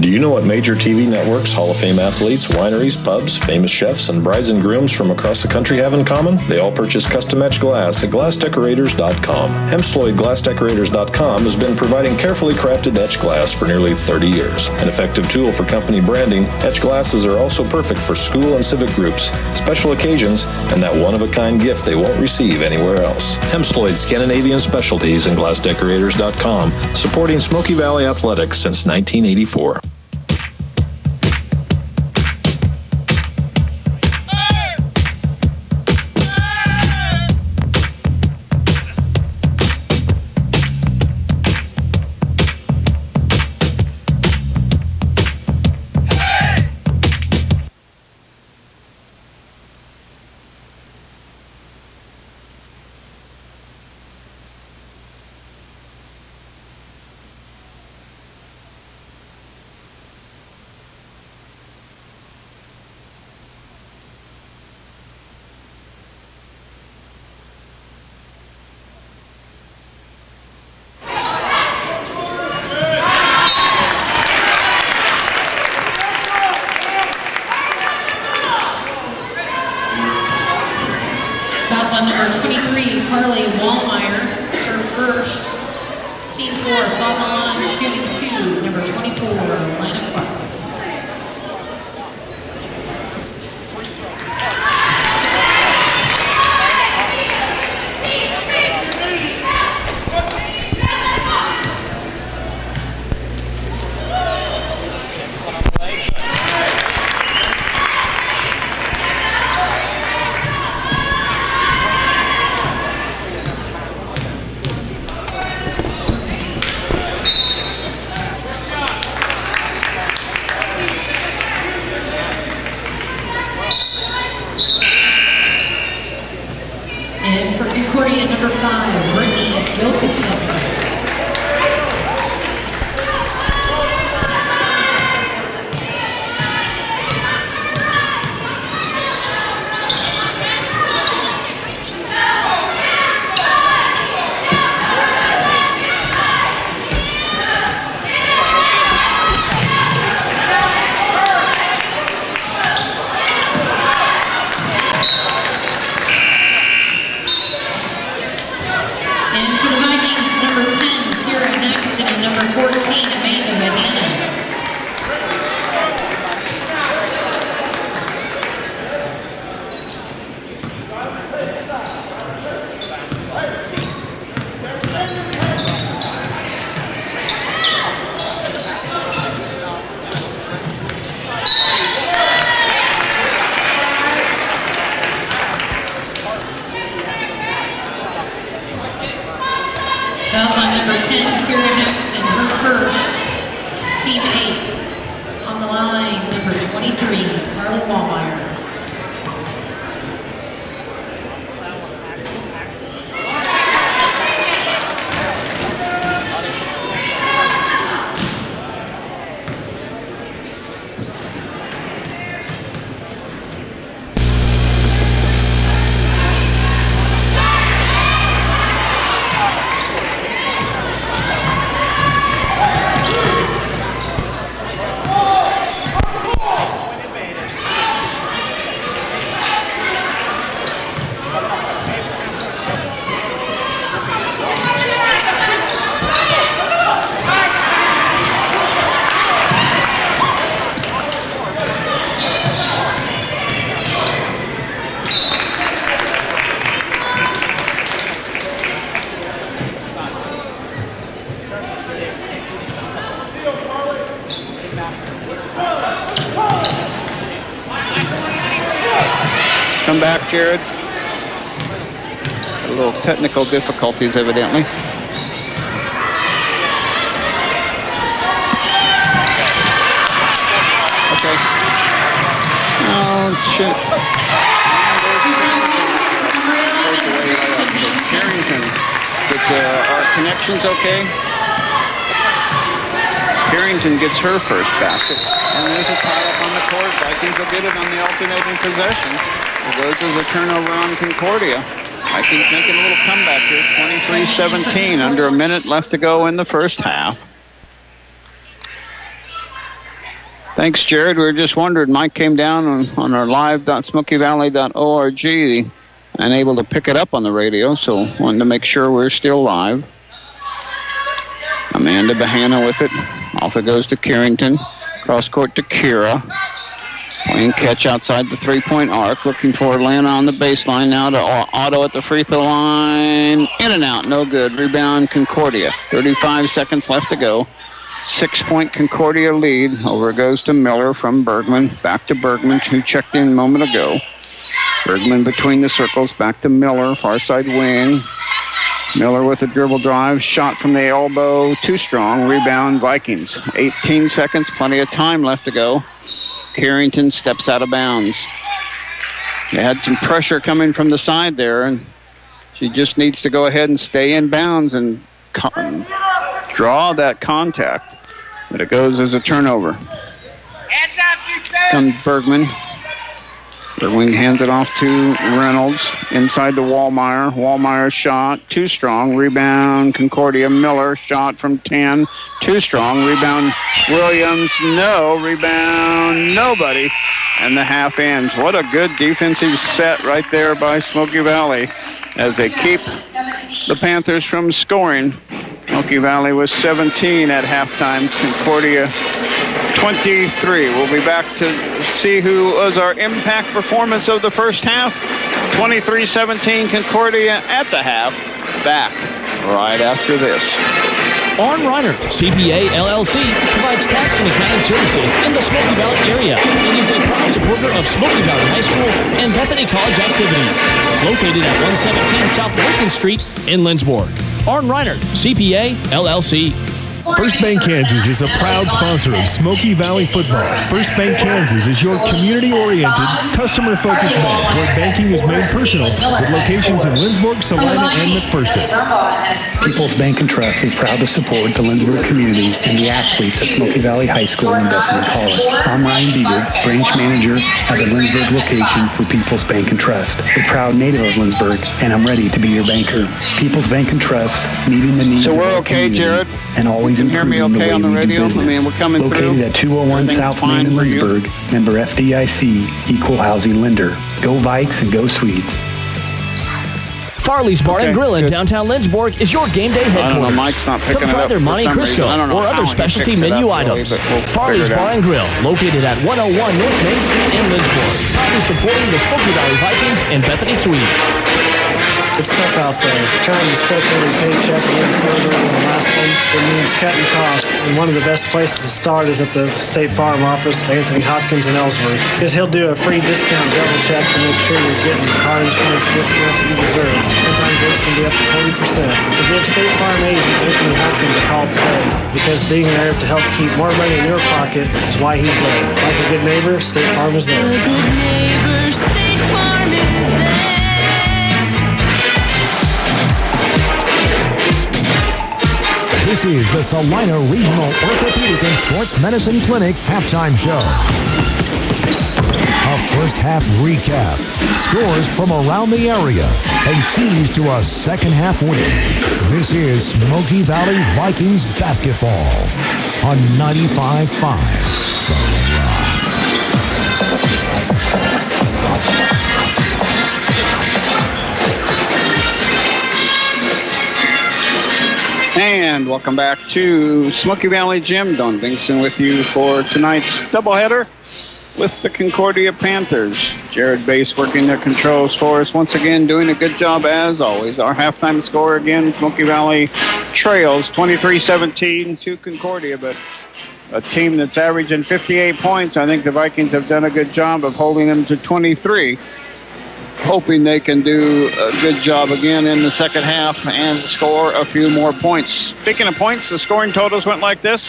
Do you know what major TV networks, Hall of Fame athletes, wineries, pubs, famous chefs, and brides and grooms from across the country have in common? They all purchase custom-etched glass at glassdecorators.com. HempsloydGlassDecorators.com has been providing carefully crafted etched glass for nearly 30 years. An effective tool for company branding, etched glasses are also perfect for school and civic groups, special occasions, and that one-of-a-kind gift they won't receive anywhere else. Hempsloyd Scandinavian Specialties and GlassDecorators.com, supporting Smoky Valley Athletics since 1984. That's on number 23, Carly Wallmeyer. It's her first. Team 4, foul line, shooting 2, number 24, Lina Clark. And for Concordia, number 5, Brittany Gilkison. And for the Vikings, number 10, Kira Haxton, and number 14, Amanda Bahana. Fouls on number 10, Kira Haxton, her first, team 8. On the line, number 23, Carly Wallmeyer. Come back, Jared. A little technical difficulties, evidently. Okay. Oh, shit. Carrington. Our connection's okay? Carrington gets her first basket. And there's a tie up on the court. Vikings will get it on the alternating possession. It goes as a turnover on Concordia. Vikings making a little comeback here. 23-17, under a minute left to go in the first half. Thanks, Jared. We were just wondering. Mike came down on our live.smokyvalley.org and able to pick it up on the radio, so wanted to make sure we're still live. Amanda Bahana with it. Off it goes to Carrington. Cross court to Kira. Playing catch outside the three-point arc. Looking for Atlanta on the baseline. Now to Otto at the free throw line. In and out. No good. Rebound Concordia. 35 seconds left to go. 6-point Concordia lead. Over it goes to Miller from Bergman. Back to Bergman, who checked in a moment ago. Bergman between the circles. Back to Miller. Far side wing. Miller with a dribble drive. Shot from the elbow. Too strong. Rebound Vikings. 18 seconds. Plenty of time left to go. Carrington steps out of bounds. They had some pressure coming from the side there, and she just needs to go ahead and stay in bounds and draw that contact. But it goes as a turnover. Comes Bergman. Bergman hands it off to Reynolds. Inside to Wallmeyer. Wallmeyer shot. Too strong. Rebound Concordia. Miller shot from 10. Too strong. Rebound Williams. No. Rebound nobody. And the half ends. What a good defensive set right there by Smoky Valley as they keep the Panthers from scoring. Smoky Valley was 17 at halftime. Concordia 23. We'll be back to see who was our impact performance of the first half. 23-17 Concordia at the half. Back right after this. Arn Reinert, CPA LLC, provides tax and accounting services in the Smoky Valley area and is a proud supporter of Smoky Valley High School and Bethany College activities. Located at 117 South Lincoln Street in Lindsborg. Arn Reinert, CPA LLC. First Bank Kansas is a proud sponsor of Smoky Valley football. First Bank Kansas is your community-oriented, customer-focused bank where banking is made personal with locations in Lindsborg, Salina, and McPherson. People's Bank and Trust is proud to support the Lindsborg community and the athletes at Smoky Valley High School and Bethany College. I'm Ryan Bieber, branch manager at the Lindsborg location for People's Bank and Trust. A proud native of Lindsborg, and I'm ready to be your banker. People's Bank and Trust, meeting the needs of our community, Jared? And always improving the way we do business. We're coming Located at 201 South Main in Lindsborg, member FDIC, Equal Housing Lender. Go Vikes and go Swedes. Farley's Bar and Grill in downtown Lindsborg is your game day headquarters. Mike's not picking Come try their Monte Crisco or other specialty menu items. Farley's Bar and Grill, located at 101 North Main Street in Lindsborg, proudly supporting the Smoky Valley Vikings and Bethany Swedes. It's tough out there. Trying to stretch every paycheck a little further than the last one. It means cutting costs. And one of the best places to start is at the State Farm office of Anthony Hopkins in Ellsworth. Because he'll do a free discount double check to make sure you're getting the car insurance discounts you deserve. Sometimes those can be up to 40%. So give State Farm agent Anthony Hopkins a call today. Because being there to help keep more money in your pocket is why he's there. Like a good neighbor, State Farm is there. A good neighbor, State Farm is there. This is the Salina Regional Orthopedic and Sports Medicine Clinic halftime show. A first half recap, scores from around the area, and keys to a second half win. This is Smoky Valley Vikings basketball on 95.5 The Rock. And welcome back to Smoky Valley Gym. Don Vincent with you for tonight's doubleheader with the Concordia Panthers. Jared Bass working the controls for us once again, doing a good job as always. Our halftime score again, Smoky Valley trails 23-17 to Concordia, but a team that's averaging 58 points. I think the Vikings have done a good job of holding them to 23. Hoping they can do a good job again in the second half and score a few more points. Speaking of points, the scoring totals went like this.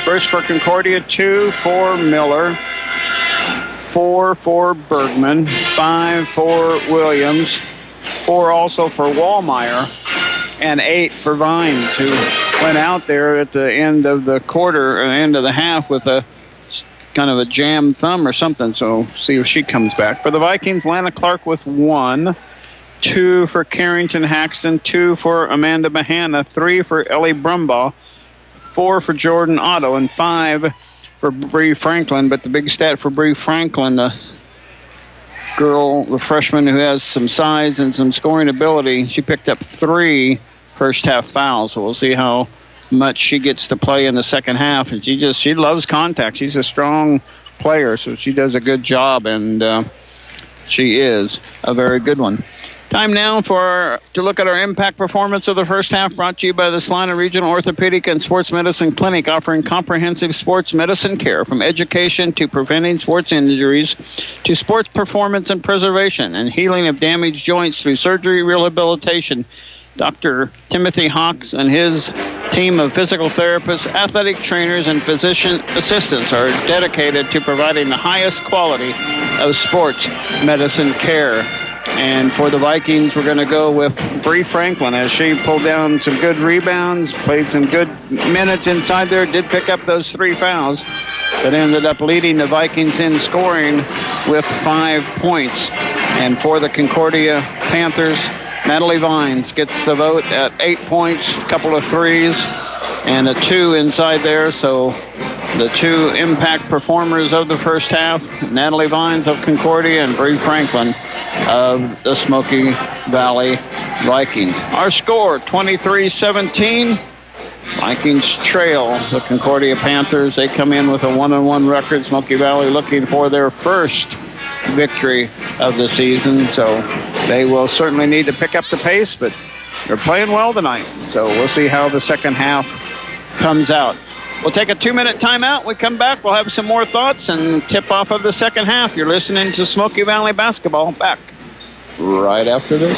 First for Concordia, 2 for Miller, 4 for Bergman, 5 for Williams, 4 also for Wallmeyer, and 8 for Vines, who went out there at the end of the quarter, or end of the half with a kind of a jammed thumb or something, so see if she comes back. For the Vikings, Lana Clark with 1, 2 for Carrington Haxton, 2 for Amanda Mahana, 3 for Ellie Brumbaugh, 4 for Jordan Otto, and 5 for Bree Franklin. But the big stat for Bree Franklin, the girl, the freshman who has some size and some scoring ability, she picked up 3 first half fouls, so we'll see how much she gets to play in the second half. And she loves contact. She's a strong player, so she does a good job, and she is a very good one. Time now to look at our impact performance of the first half, brought to you by the Salina Regional Orthopedic and Sports Medicine Clinic, offering comprehensive sports medicine care from education to preventing sports injuries to sports performance and preservation and healing of damaged joints through surgery rehabilitation. Dr. Timothy Hawks and his team of physical therapists, athletic trainers, and physician assistants are dedicated to providing the highest quality of sports medicine care. And for the Vikings, we're going to go with Bree Franklin as she pulled down some good rebounds, played some good minutes inside there, did pick up those 3 fouls, but ended up leading the Vikings in scoring with 5 points. And for the Concordia Panthers, Natalie Vines gets the vote at 8 points, a couple of threes, and a 2 inside there. So the 2 impact performers of the first half, Natalie Vines of Concordia and Bree Franklin of the Smoky Valley Vikings. Our score, 23-17. Vikings trail the Concordia Panthers. They come in with a 1-1 record. Smoky Valley looking for their first victory of the season, so they will certainly need to pick up the pace, but they're playing well tonight, so we'll see how the second half comes out. We'll take a 2-minute timeout. We come back, we'll have some more thoughts and tip off of the second half. You're listening to Smoky Valley Basketball. Back right after this.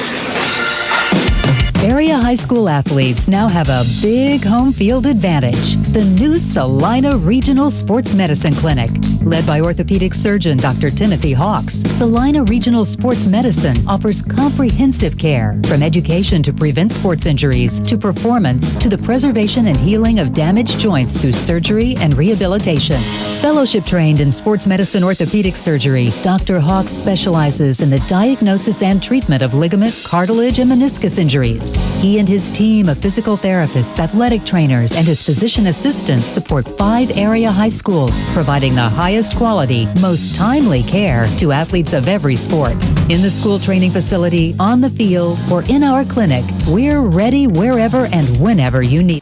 Area high school athletes now have a big home field advantage. The new Salina Regional Sports Medicine Clinic. Led by orthopedic surgeon Dr. Timothy Hawks, Salina Regional Sports Medicine offers comprehensive care, from education to prevent sports injuries, to performance, to the preservation and healing of damaged joints through surgery and rehabilitation. Fellowship trained in sports medicine orthopedic surgery, Dr. Hawks specializes in the diagnosis and treatment of ligament, cartilage, and meniscus injuries. He and his team of physical therapists, athletic trainers, and his physician assistants support 5 area high schools, providing the highest quality, most timely care to athletes of every sport. In the school training facility, on the field, or in our clinic, we're ready wherever and whenever you need.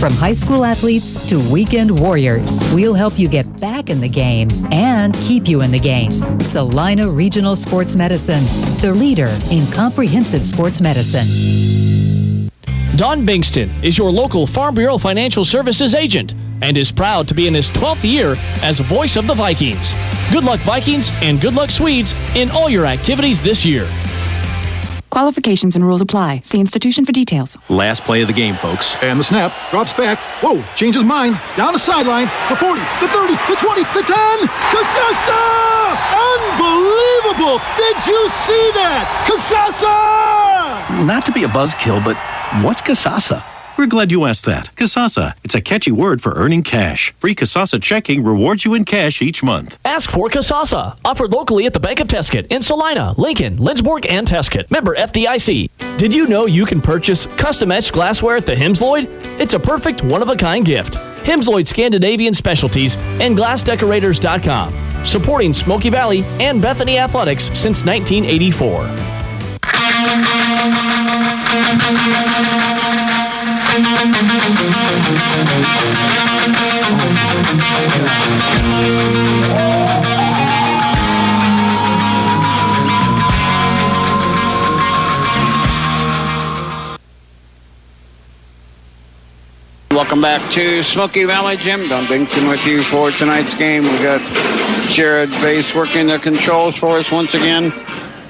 From high school athletes to weekend warriors, we'll help you get back in the game and keep you in the game. Salina Regional Sports Medicine, the leader in comprehensive sports medicine. Don Bingston is your local Farm Bureau Financial Services agent and is proud to be in his 12th year as voice of the Vikings. Good luck, Vikings, and good luck, Swedes, in all your activities this year. Qualifications and rules apply. See institution for details. Last play of the game, folks. And the snap. Drops back. Whoa, changes mind. Down the sideline. The 40, the 30, the 20, the 10. Casasa! Unbelievable! Did you see that? Casasa! Not to be a buzzkill, but what's Casasa? We're glad you asked that. Casasa. It's a catchy word for earning cash. Free Casasa checking rewards you in cash each month. Ask for Casasa. Offered locally at the Bank of Tesket in Salina, Lincoln, Lindsborg, and Tesket. Member FDIC. Did you know you can purchase custom-etched glassware at the Hemsloyd? It's a perfect one-of-a-kind gift. Hemsloyd Scandinavian Specialties and GlassDecorators.com. Supporting Smoky Valley and Bethany Athletics since 1984. Welcome back to Smoky Valley Gym. Don Bingston with you for tonight's game. We got Jared Bass working the controls for us once again.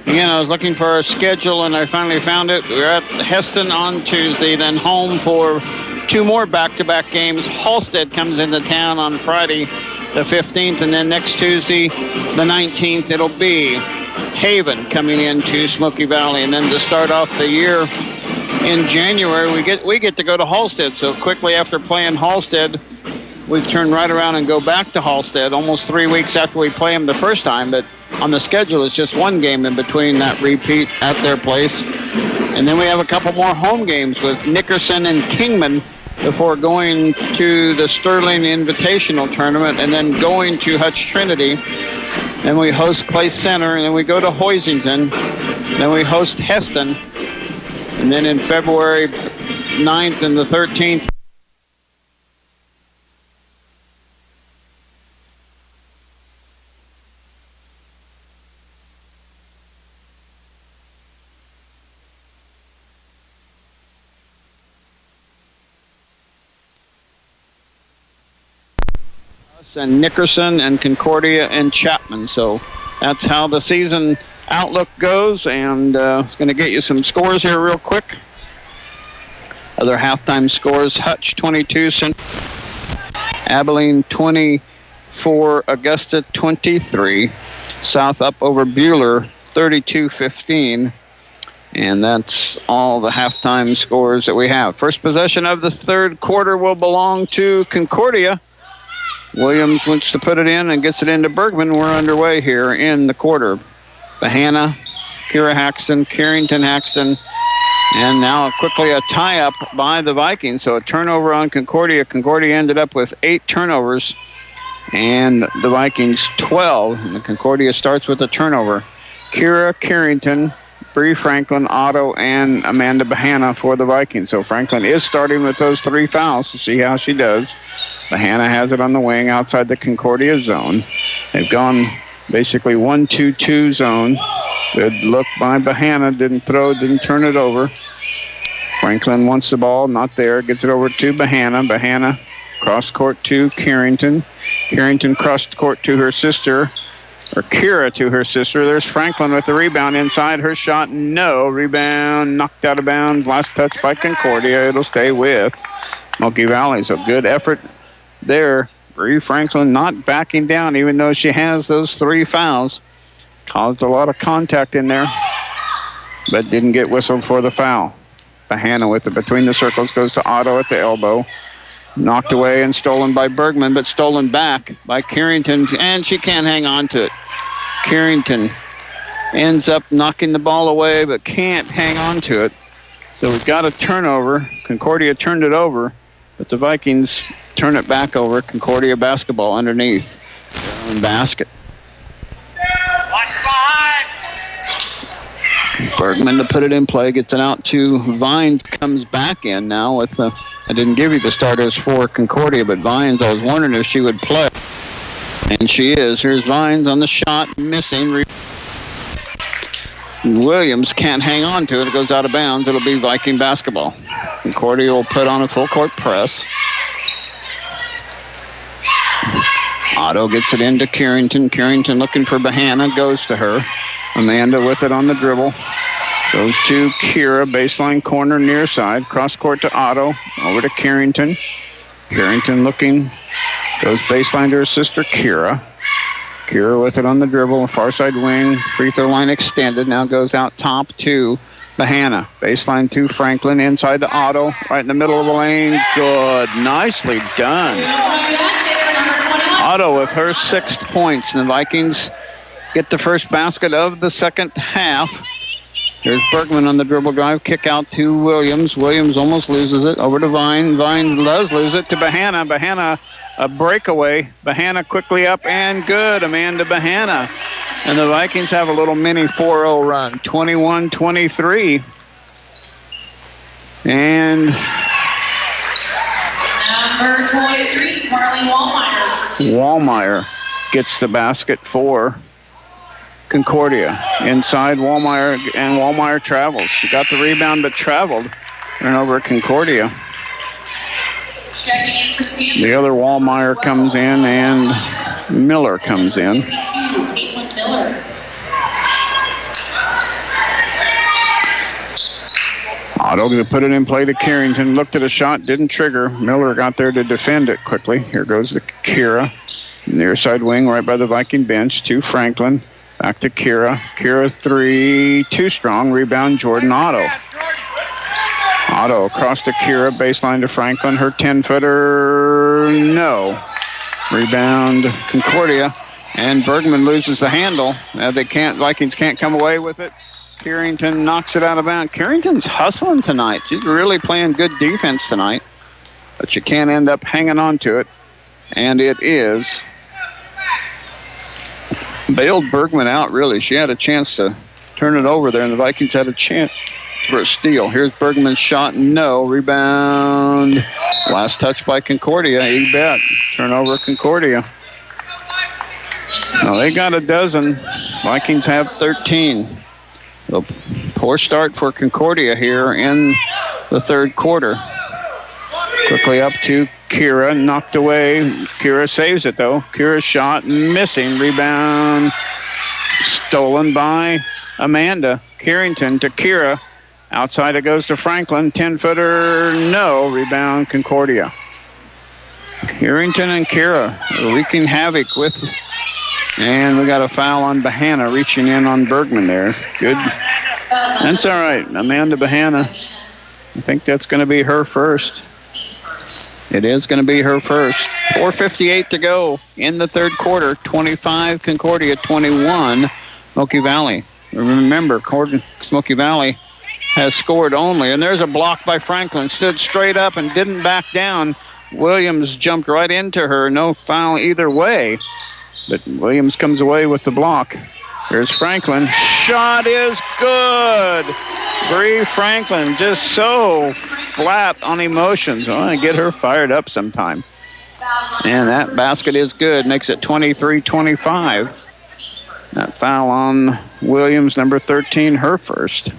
Again, I was looking for our schedule, and I finally found it. We're at Heston on Tuesday, then home for 2 more back-to-back games. Halstead comes into town on Friday the 15th, and then next Tuesday the 19th, it'll be Haven coming into Smoky Valley. And then to start off the year in January, we get to go to Halstead. So quickly after playing Halstead, we turn right around and go back to Halstead almost 3 weeks after we play them the first time. But on the schedule, it's just 1 game in between that repeat at their place. And then we have a couple more home games with Nickerson and Kingman before going to the Sterling Invitational Tournament and then going to Hutch Trinity. Then we host Clay Center, and then we go to Hoisington. Then we host Heston. And then in February 9th and the 13th, and Nickerson and Concordia and Chapman. So that's how the season outlook goes, and it's going to get you some scores here real quick. Other halftime scores: Hutch 22, Abilene 24, Augusta 23, South up over Bueller 32-15. And that's all the halftime scores that we have. First possession of the third quarter will belong to Concordia. Williams wants to put it in and gets it into Bergman. We're underway here in the quarter. Bahana, Kira Haxton, Carrington Haxton, and now quickly a tie-up by the Vikings. So a turnover on Concordia. Concordia ended up with 8 turnovers, and the Vikings 12. And the Concordia starts with a turnover. Kira Carrington, Bree Franklin, Otto, and Amanda Bahana for the Vikings. So Franklin is starting with those 3 fouls to see how she does. Bahana has it on the wing outside the Concordia zone. They've gone basically 1-2-2 zone. Good look by Bahana. Didn't throw, didn't turn it over. Franklin wants the ball, not there. Gets it over to Bahana. Bahana cross court to Carrington. Carrington crossed court to her sister, or Kira to her sister. There's Franklin with the rebound inside. Her shot, no. Rebound knocked out of bounds. Last touch by Concordia. It'll stay with Smoky Valley. So good effort there. Bree Franklin not backing down, even though she has those 3 fouls. Caused a lot of contact in there, but didn't get whistled for the foul. Bahana with it between the circles, goes to Otto at the elbow. Knocked away and stolen by Bergman, but stolen back by Carrington, and she can't hang on to it. Carrington ends up knocking the ball away, but can't hang on to it. So we've got a turnover. Concordia turned it over, but the Vikings turn it back over. Concordia basketball underneath their own basket. Bergman to put it in play, gets it out to Vines, comes back in now with the, I didn't give you the starters for Concordia, but Vines, I was wondering if she would play. And she is. Here's Vines on the shot, missing. Williams can't hang on to it. It goes out of bounds. It'll be Viking basketball. Concordia will put on a full court press. Otto gets it into Carrington. Carrington looking for Bahana, goes to her. Amanda with it on the dribble. Goes to Kira, baseline corner near side. Cross court to Otto. Over to Carrington. Carrington looking. Goes baseline to her sister Kira. Kira with it on the dribble. Far side wing. Free throw line extended. Now goes out top to Bahana. Baseline to Franklin. Inside to Otto. Right in the middle of the lane. Good. Nicely done. Otto with her 6 points. And the Vikings get the first basket of the second half. There's Bergman on the dribble drive. Kick out to Williams. Williams almost loses it. Over to Vine. Vine does lose it to Bahana. Bahana, a breakaway. Bahana quickly up and good. Amanda Bahana. And the Vikings have a little mini 4-0 run. 21-23. And number 23, Carly Wallmeyer. Wallmeyer gets the basket for Concordia. Inside Wallmeyer, and Wallmeyer travels. She got the rebound but traveled. Turn over Concordia. The other Wallmeyer comes in and Miller comes in. Caitlin Miller. Otto going to put it in play to Carrington. Looked at a shot, didn't trigger. Miller got there to defend it quickly. Here goes the Kira. Near side wing right by the Viking bench to Franklin. Back to Kira. Kira 3, too strong. Rebound Jordan Otto. Otto across to Kira. Baseline to Franklin. Her 10-footer, no. Rebound Concordia. And Bergman loses the handle. Vikings can't come away with it. Carrington knocks it out of bounds. Carrington's hustling tonight. She's really playing good defense tonight. But you can't end up hanging on to it. And it is bailed Bergman out, really. She had a chance to turn it over there, and the Vikings had a chance for a steal. Here's Bergman's shot. No. Rebound. Last touch by Concordia. You bet. Turnover Concordia. Now they got a dozen. Vikings have 13. A poor start for Concordia here in the third quarter. Quickly up to Kira, knocked away. Kira saves it, though. Kira's shot missing. Rebound stolen by Amanda. Carrington to Kira. Outside it goes to Franklin. 10-footer, no. Rebound Concordia. Carrington and Kira wreaking havoc with... And we got a foul on Bahana, reaching in on Bergman there. Good. That's all right. Amanda Bahana. I think that's going to be her first. It is going to be her first. 4:58 to go in the third quarter. 25 Concordia, 21 Smoky Valley. Remember, Smoky Valley has scored only. And there's a block by Franklin. Stood straight up and didn't back down. Williams jumped right into her. No foul either way. But Williams comes away with the block. Here's Franklin. Shot is good. Bree Franklin just so flat on emotions. I want to get her fired up sometime. And that basket is good. Makes it 23-25. That foul on Williams, number 13, her first.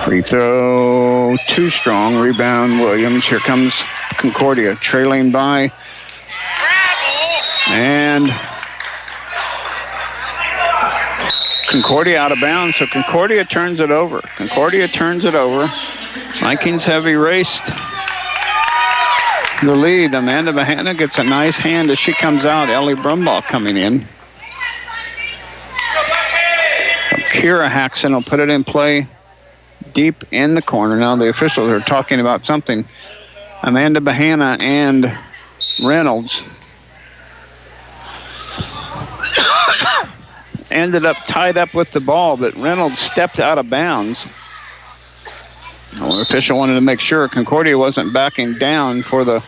Free throw, too strong. Rebound Williams. Here comes Concordia, trailing by And Concordia out of bounds, so Concordia turns it over. Vikings have erased the lead. Amanda Bahana gets a nice hand as she comes out. Ellie Brumbaugh coming in. Kira Haxon will put it in play deep in the corner. Now the officials are talking about something. Amanda Bahana and Reynolds ended up tied up with the ball, but Reynolds stepped out of bounds. The official wanted to make sure Concordia wasn't backing down for the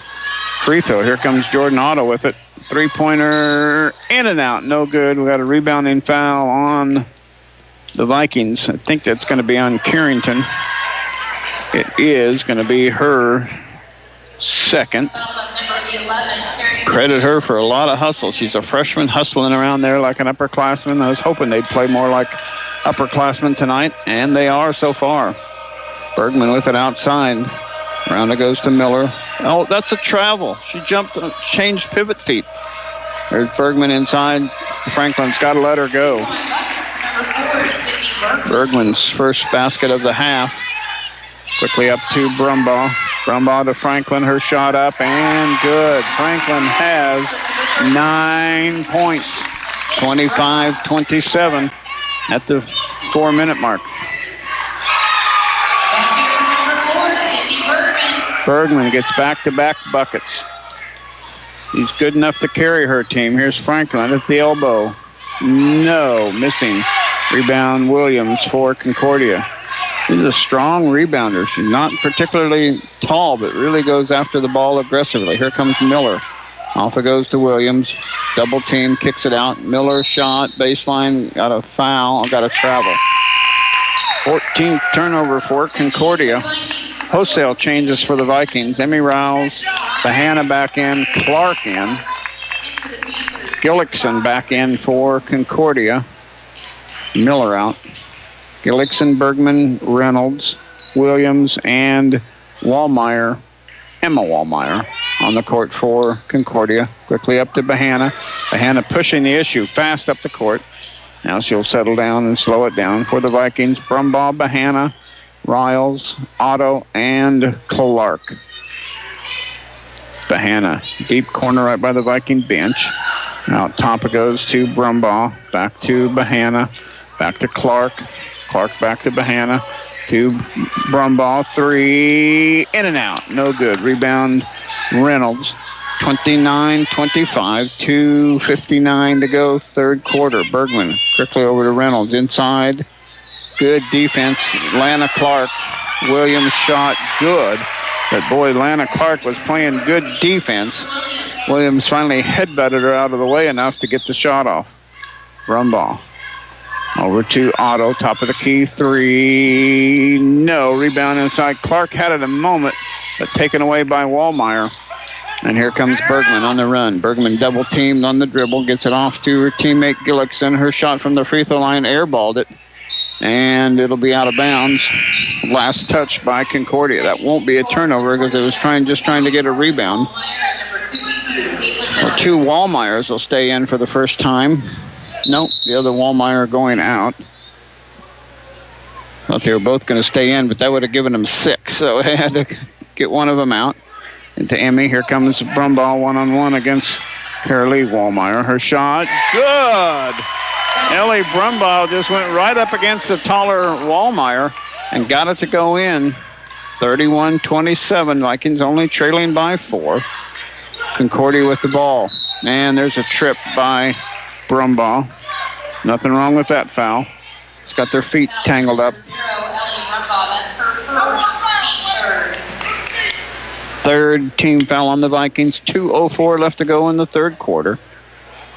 free throw. Here comes Jordan Otto with it. Three-pointer in and out. No good. We got a rebounding foul on the Vikings. I think that's going to be on Carrington. It is going to be her second. Credit her for a lot of hustle. She's a freshman hustling around there like an upperclassman. I was hoping they'd play more like upperclassmen tonight, and they are so far. Bergman with it outside. Around it goes to Miller. Oh, that's a travel. She jumped, changed pivot feet. There's Bergman inside. Franklin's got to let her go. Bergman's first basket of the half. Quickly up to Brumbaugh. Brumbaugh to Franklin. Her shot up and good. Franklin has 9 points. 25-27 at the 4-minute mark. Bergman gets back-to-back buckets. He's good enough to carry her team. Here's Franklin at the elbow. No, missing. Rebound Williams for Concordia. She's a strong rebounder. She's not particularly tall, but really goes after the ball aggressively. Here comes Miller. Off it goes to Williams. Double team, kicks it out. Miller shot, baseline, got a foul, got a travel. 14th turnover for Concordia. Wholesale changes for the Vikings. Emmy Rouse, Bahana back in, Clark in. Gillickson back in for Concordia. Miller out. Gillickson, Bergman, Reynolds, Williams, and Wallmeyer, Emma Wallmeyer on the court for Concordia. Quickly up to Bahana. Bahana pushing the issue fast up the court. Now she'll settle down and slow it down for the Vikings. Brumbaugh, Bahana, Riles, Otto, and Clark. Bahana, deep corner right by the Viking bench. Out top it goes to Brumbaugh. Back to Bahana. Back to Clark. Clark back to Bahana. To Brumbaugh. Three. In and out. No good. Rebound Reynolds. 29-25. 2:59 to go. Third quarter. Bergman quickly over to Reynolds. Inside. Good defense. Lana Clark. Williams shot good. But boy, Lana Clark was playing good defense. Williams finally headbutted her out of the way enough to get the shot off. Brumbaugh. Over to Otto, top of the key, three. No, rebound inside. Clark had it a moment, but taken away by Wallmeyer. And here comes Bergman on the run. Bergman double teamed on the dribble, gets it off to her teammate Gillickson. Her shot from the free throw line airballed it, and it'll be out of bounds. Last touch by Concordia. That won't be a turnover because it was just trying to get a rebound. Well, two Wallmeyers will stay in for the first time. Nope, the other Wallmeyer going out. Thought they were both going to stay in, but that would have given them 6, so they had to get one of them out. Into Emmy, here comes Brumbaugh one-on-one against Carolee Wallmeyer. Her shot, good! Ellie Brumbaugh just went right up against the taller Wallmeyer and got it to go in. 31-27, Vikings only trailing by 4. Concordia with the ball. And there's a trip by Brumbaugh. Nothing wrong with that foul. It's got their feet tangled up. Third team foul on the Vikings. 2:04 left to go in the third quarter.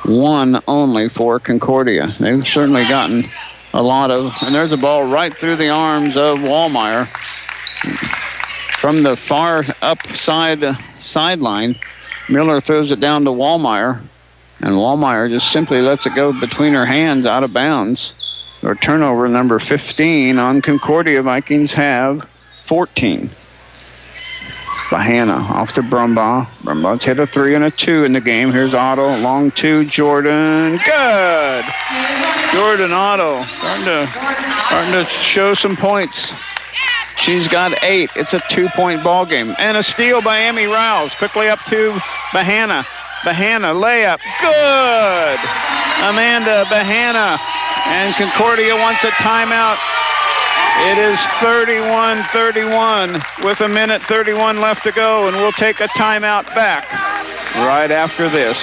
1 only for Concordia. They've certainly gotten a lot of... And there's a ball right through the arms of Wallmeyer. From the far up sideline, Miller throws it down to Wallmeyer. And Wallmeyer just simply lets it go between her hands out of bounds. Or turnover number 15 on Concordia. Vikings have 14. Bahana off to Brumbaugh. Brumbaugh's hit a 3 and a 2 in the game. Here's Otto, long 2, Jordan. Good! Jordan Otto starting to show some points. She's got 8. It's a 2-point ball game. And a steal by Emmy Rouse. Quickly up to Bahana. Bahana, layup. Good! Amanda Bahana. And Concordia wants a timeout. It is 31-31 with 1:31 left to go, and we'll take a timeout back right after this.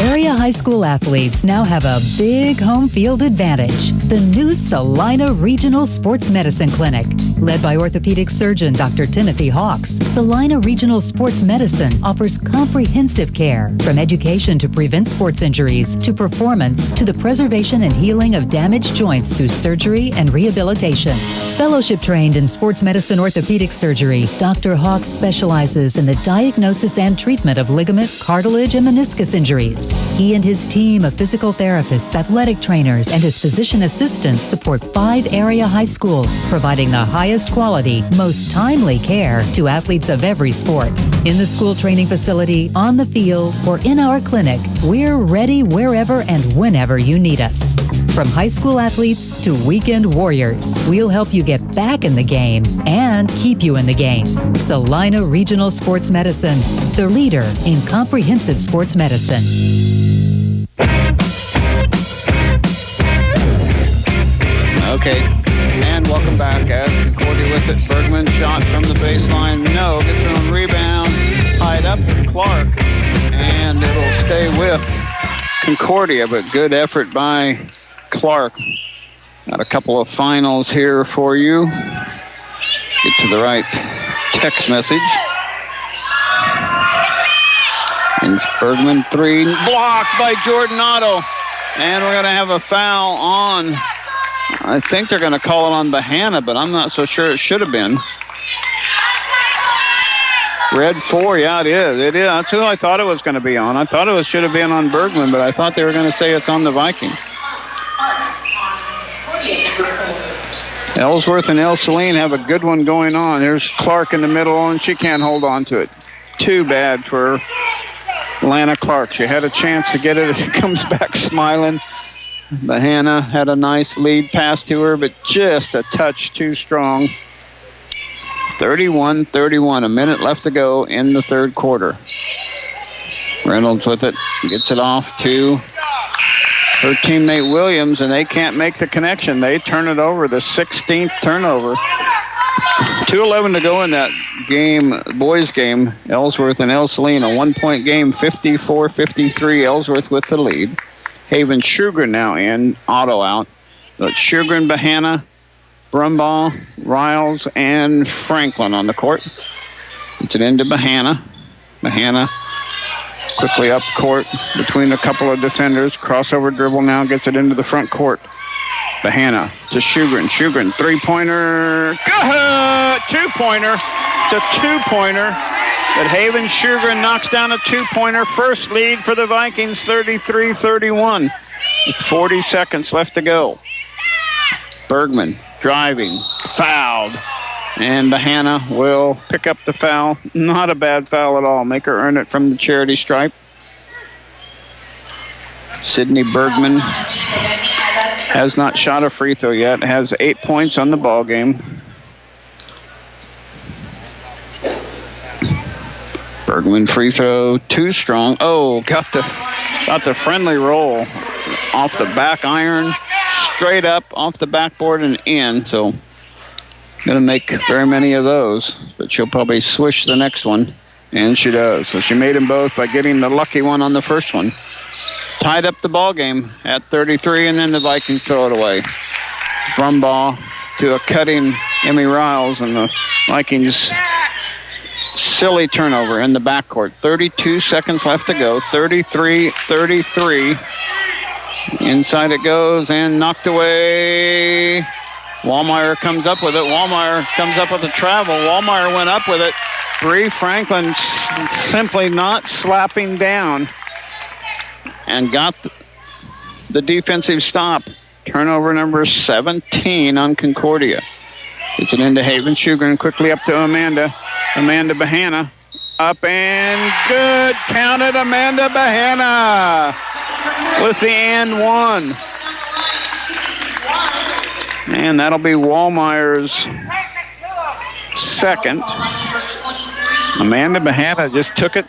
Area high school athletes now have a big home field advantage. The new Salina Regional Sports Medicine Clinic. Led by orthopedic surgeon Dr. Timothy Hawks, Salina Regional Sports Medicine offers comprehensive care, from education to prevent sports injuries, to performance, to the preservation and healing of damaged joints through surgery and rehabilitation. Fellowship trained in sports medicine orthopedic surgery, Dr. Hawks specializes in the diagnosis and treatment of ligament, cartilage, and meniscus injuries. He and his team of physical therapists, athletic trainers, and his physician assistants support 5 area high schools, providing the highest quality, most timely care to athletes of every sport. In the school training facility, on the field, or in our clinic, we're ready wherever and whenever you need us. From high school athletes to weekend warriors, we'll help you get back in the game and keep you in the game. Salina Regional Sports Medicine, the leader in comprehensive sports medicine. Okay, and welcome back as Concordia with it. Bergman shot from the baseline. No, gets it on rebound. Tied up with Clark, and it'll stay with Concordia, but good effort by Clark. Got a couple of finals here for you. Get to the right text message. And Bergman 3, blocked by Jordan Otto. And we're going to have a foul on, I think they're going to call it on Bahana, but I'm not so sure it should have been. Red 4, yeah, it is. It is. That's who I thought it was going to be on. I thought it should have been on Bergman, but I thought they were going to say it's on the Vikings. Ellsworth and El Saline have a good one going on. There's Clark in the middle, and she can't hold on to it. Too bad for Lana Clark. She had a chance to get it. She comes back smiling. Bahana had a nice lead pass to her, but just a touch too strong. 31-31, a minute left to go in the third quarter. Reynolds with it, gets it off to her teammate Williams, and they can't make the connection. They turn it over, the 16th turnover. 2:11 to go in that game, boys game. Ellsworth and El Saline, a 1-point game, 54-53. Ellsworth with the lead. Haven Sugar now in, Otto out. But Sugar and Bahana, Brumbaugh, Riles, and Franklin on the court. It's it into Bahana. Bahana quickly up court between a couple of defenders. Crossover dribble now, gets it into the front court. Bahana to Shugren. Shugren, three-pointer. Good! Two-pointer. It's a two-pointer. But Haven Shugren knocks down a two-pointer. First lead for the Vikings, 33-31. With 40 seconds left to go. Bergman driving, fouled. And Bahana will pick up the foul. Not a bad foul at all. Make her earn it from the charity stripe. Sydney Bergman has not shot a free throw yet. Has 8 points on the ball game. Bergman free throw too strong. Oh, got the friendly roll off the back iron, straight up off the backboard and in. So going to make very many of those, but she'll probably swish the next one, and she does. So she made them both by getting the lucky one on the first one. Tied up the ball game at 33, and then the Vikings throw it away. Brumbaugh to a cutting Emmy Riles, and the Vikings silly turnover in the backcourt. 32 seconds left to go. 33-33. Inside it goes and knocked away. Wallmeyer comes up with it. Wallmeyer comes up with a travel. Wallmeyer went up with it. Bree Franklin simply not slapping down and got the defensive stop Turnover number 17 on Concordia. It's an into Haven Sugar and quickly up to Amanda. Amanda Bahana. Up and good. Counted Amanda Bahana with the and one. And that'll be Wallmeyer's second. Amanda Bahana just took it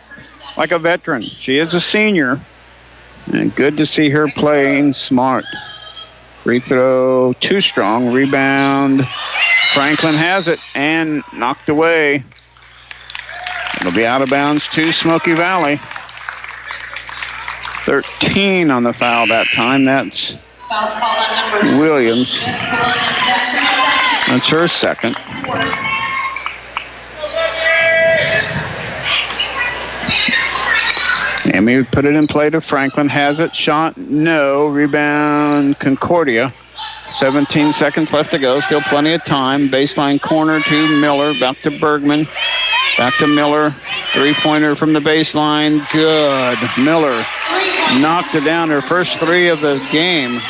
like a veteran. She is a senior. And good to see her playing smart. Free throw, too strong. Rebound. Franklin has it and knocked away. It'll be out of bounds to Smoky Valley. 13 on the foul that time. That's Williams. That's her second. Emmy put it in play to Franklin. Has it. Shot. No. Rebound. Concordia. 17 seconds left to go. Still plenty of time. Baseline corner to Miller. Back to Bergman. Back to Miller. Three-pointer from the baseline. Good. Miller knocked it down. Her first three of the game.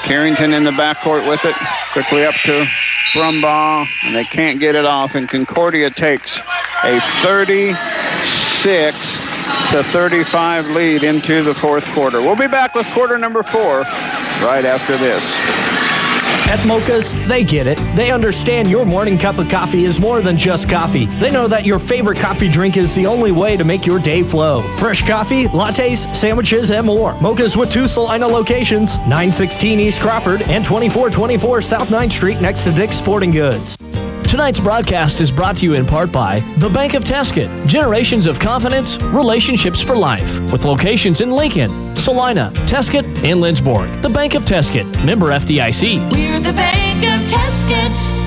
Carrington in the backcourt with it. Quickly up to Brumbaugh. And they can't get it off. And Concordia takes a 36-35 lead into the fourth quarter. We'll be back with quarter number 4 right after this. At Mocha's, they get it. They understand your morning cup of coffee is more than just coffee. They know that your favorite coffee drink is the only way to make your day flow. Fresh coffee, lattes, sandwiches, and more. Mocha's with 2 Salina locations, 916 East Crawford and 2424 South 9th Street next to Dick's Sporting Goods. Tonight's broadcast is brought to you in part by the Bank of Tesket. Generations of confidence, relationships for life. With locations in Lincoln, Salina, Tesket, and Lindsborg. The Bank of Tesket. Member FDIC. We're the Bank of Tesket.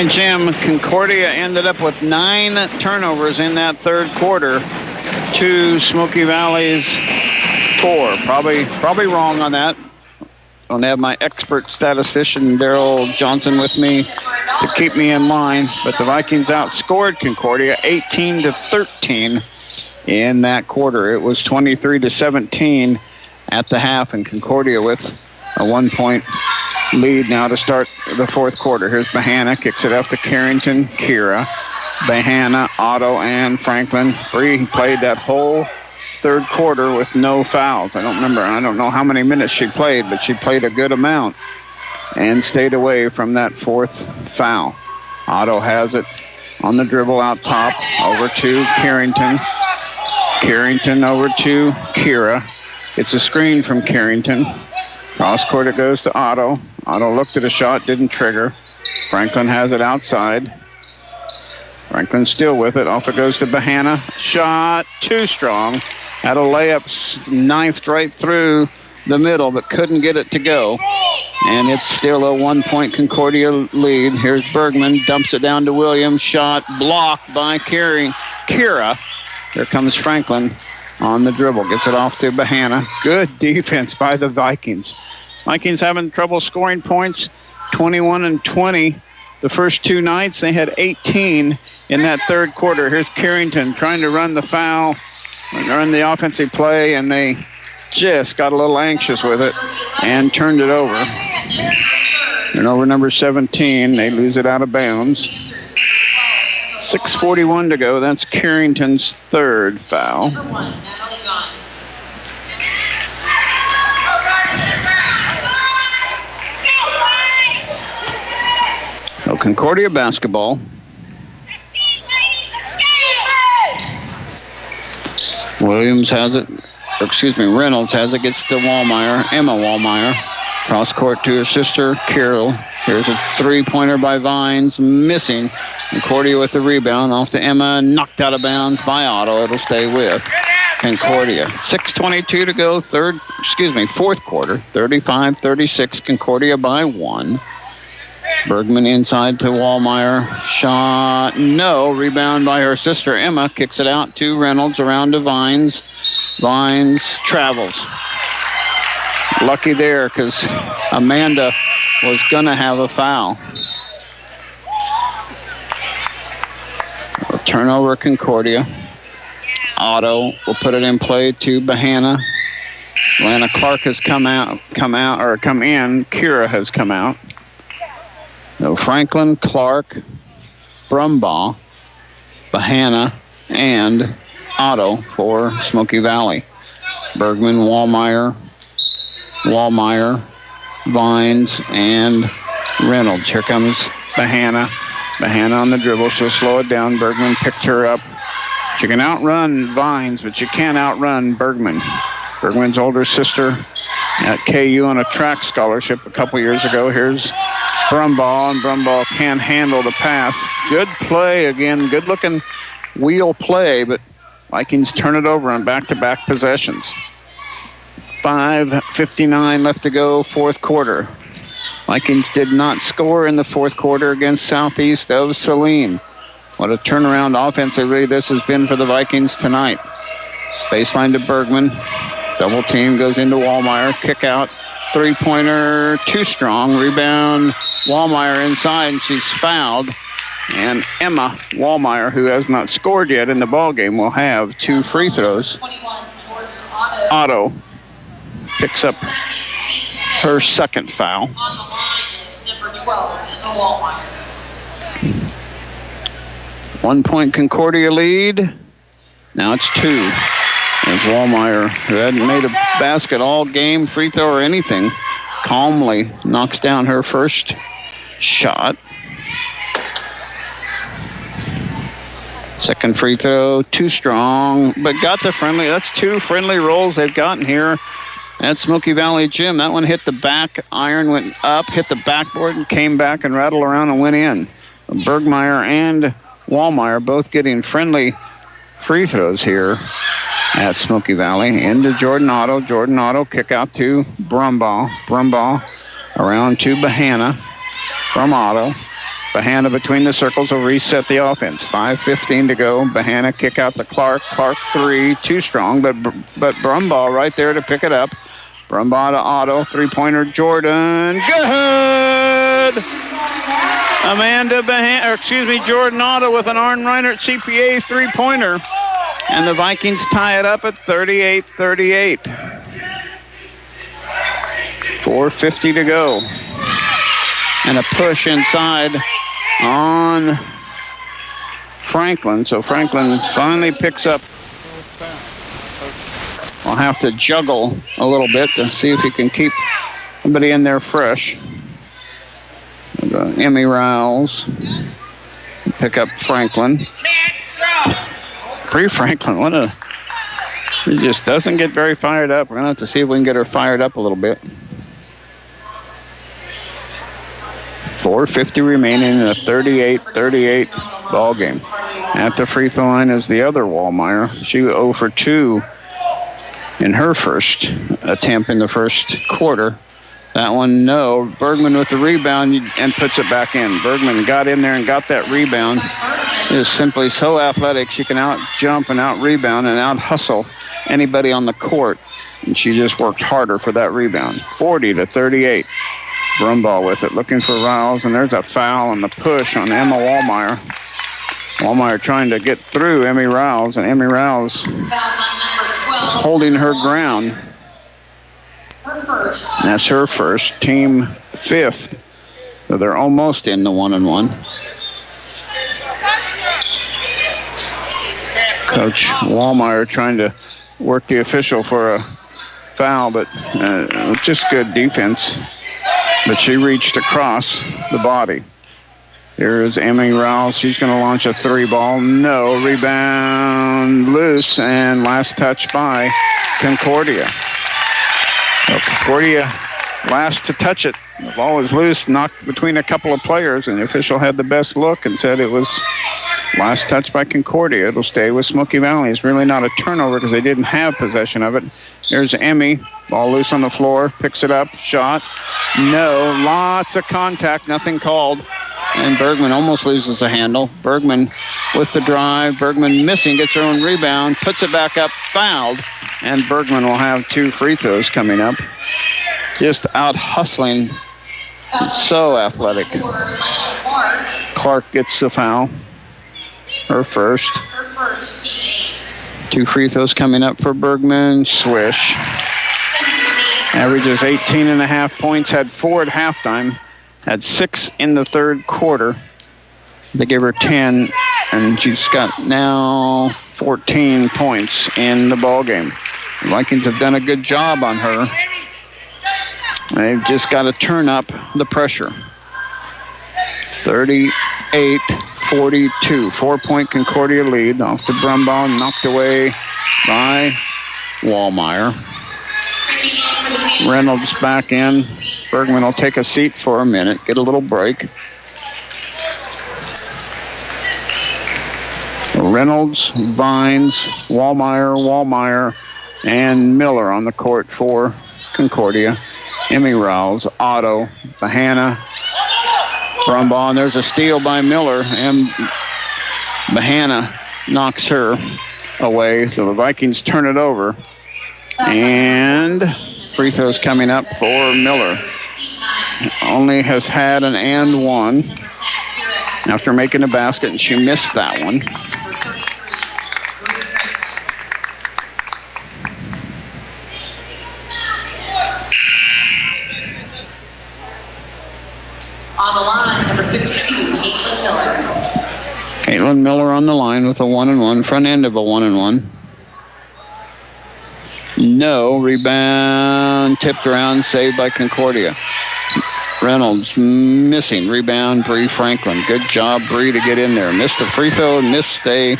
Jim, Concordia ended up with 9 turnovers in that third quarter to Smoky Valley's 4. Probably wrong on that. Don't have my expert statistician Daryl Johnson with me to keep me in line, but the Vikings outscored Concordia 18-13 in that quarter. It was 23-17 at the half, and Concordia with a 1-point lead now to start the fourth quarter. Here's Bahana, kicks it up to Carrington, Kira, Bahana, Otto, and Franklin. Bree played that whole third quarter with no fouls. I don't know how many minutes she played, but she played a good amount and stayed away from that fourth foul. Otto has it on the dribble out top, over to Carrington. Carrington over to Kira. It's a screen from Carrington. Cross court it goes to Otto. Otto looked at a shot, didn't trigger. Franklin has it outside. Franklin still with it. Off it goes to Bahana. Shot too strong. Had a layup knifed right through the middle, but couldn't get it to go. And it's still a 1-point Concordia lead. Here's Bergman. Dumps it down to Williams. Shot blocked by Kira. Here comes Franklin on the dribble. Gets it off to Bahana. Good defense by the Vikings. Vikings having trouble scoring points, 21-20. The first 2 nights, they had 18 in that third quarter. Here's Carrington trying to run the foul, run the offensive play, and they just got a little anxious with it and turned it over. And over number 17, they lose it out of bounds. 6:41 to go. That's Carrington's third foul. So Concordia basketball. Williams has it. Reynolds has it. Gets to Wallmeyer. Emma Wallmeyer. Cross court to her sister, Carol. Here's a three-pointer by Vines. Missing. Concordia with the rebound. Off to Emma. Knocked out of bounds by Otto. It'll stay with Concordia. 6:22 to go. Fourth quarter. 35-36. Concordia by 1. Bergman inside to Wallmeyer. Shot. No. Rebound by her sister, Emma. Kicks it out to Reynolds. Around to Vines. Vines travels. Lucky there because Amanda was going to have a foul. Turnover Concordia. Otto will put it in play to Bahana. Lana Clark has come in. Kira has come out. So Franklin, Clark, Brumbaugh, Bahana, and Otto for Smoky Valley. Bergman, Wallmeyer, Vines, and Reynolds. Here comes Bahana. Bahana on the dribble. She'll slow it down. Bergman picked her up. She can outrun Vines, but you can't outrun Bergman. Bergman's older sister at KU on a track scholarship a couple years ago. Here's Brumbaugh, and Brumbaugh can't handle the pass. Good play again. Good-looking wheel play, but Vikings turn it over on back-to-back possessions. 5:59 left to go, fourth quarter. Vikings did not score in the fourth quarter against Southeast of Saline. What a turnaround offensively this has been for the Vikings tonight. Baseline to Bergman. Double team goes into Wallmeyer. Kick out. Three-pointer, too strong. Rebound. Wallmeyer inside, and she's fouled. And Emma Wallmeyer, who has not scored yet in the ballgame, will have 2 free throws. Otto picks up her second foul. On the line is number 12, Emma Wallmeyer. 1 point Concordia lead. Now it's 2. As Wallmeyer, who hadn't made a basket all game, free throw or anything, calmly knocks down her first shot. Second free throw, too strong, but got the friendly. That's 2 friendly rolls they've gotten here at Smoky Valley Gym. That one hit the back iron, went up, hit the backboard, and came back and rattled around and went in. Bergmeyer and Wallmeyer both getting friendly free throws here at Smoky Valley. Into Jordan Otto. Jordan Otto kick out to Brumbaugh. Brumbaugh around to Bahana from Otto. Bahana between the circles will reset the offense. 5:15 to go. Bahana kick out to Clark. Clark 3, too strong, but Brumbaugh right there to pick it up. Brumbaugh to Otto. Three-pointer Jordan. Good! Jordan Otto with an Arn Reinert CPA three-pointer. And the Vikings tie it up at 38-38. 4:50 to go. And a push inside on Franklin. So Franklin finally picks up. I'll have to juggle a little bit to see if he can keep somebody in there fresh. Emmy Rouse. Pick up Franklin. Franklin, she just doesn't get very fired up. We're going to have to see if we can get her fired up a little bit. 4:50 remaining in a 38-38 ball game. At the free throw line is the other Wallmeyer. She 0 for 2 in her first attempt in the first quarter. That one, no. Bergman with the rebound and puts it back in. Bergman got in there and got that rebound. Is simply so athletic. She can out-jump and out-rebound and out-hustle anybody on the court. And she just worked harder for that rebound. 40-38. Brumbaugh with it, looking for Riles, and there's a foul on the push on Emma Wallmeyer. Wallmeyer trying to get through Emmy Riles, and Emmy Riles holding her ground. That's her first, team 5th. So they're almost in the 1-and-1. Coach Wallmeyer trying to work the official for a foul, but just good defense. But she reached across the body. Here's Emmy Rouse. She's going to launch a 3-ball. No. Rebound loose, and last touch by Concordia. Well, Concordia last to touch it. The ball was loose, knocked between a couple of players, and the official had the best look and said it was last touch by Concordia. It'll stay with Smoky Valley. It's really not a turnover because they didn't have possession of it. Here's Emmy. Ball loose on the floor. Picks it up. Shot. No. Lots of contact. Nothing called. And Bergman almost loses the handle. Bergman with the drive. Bergman missing. Gets her own rebound. Puts it back up. Fouled and Bergman will have 2 free throws coming up. Just out hustling. He's so athletic. Clark gets the foul. Her first. 2 free throws coming up for Bergman. Swish. Averages 18.5 points. Had 4 at halftime. Had 6 in the third quarter. They gave her 10, and she's got now 14 points in the ballgame. The Vikings have done a good job on her. They've just got to turn up the pressure. 38-42, 4-point Concordia lead off the Brumbaugh, knocked away by Wallmeyer. Reynolds back in. Bergman will take a seat for a minute, get a little break. Reynolds, Vines, Wallmeyer, and Miller on the court for Concordia. Emmy Rouse, Otto, Bahana, Brumbaugh, and there's a steal by Miller, and Bahana knocks her away, so the Vikings turn it over. And free throws coming up for Miller. Only has had an and one after making a basket, and she missed that one. On the line, number 52, Caitlin Miller. Caitlin Miller on the line with a 1-and-1, front end of a 1-and-1. No, rebound, tipped around, saved by Concordia. Reynolds missing, rebound, Bree Franklin. Good job, Bree, to get in there. Missed a free throw, missed a...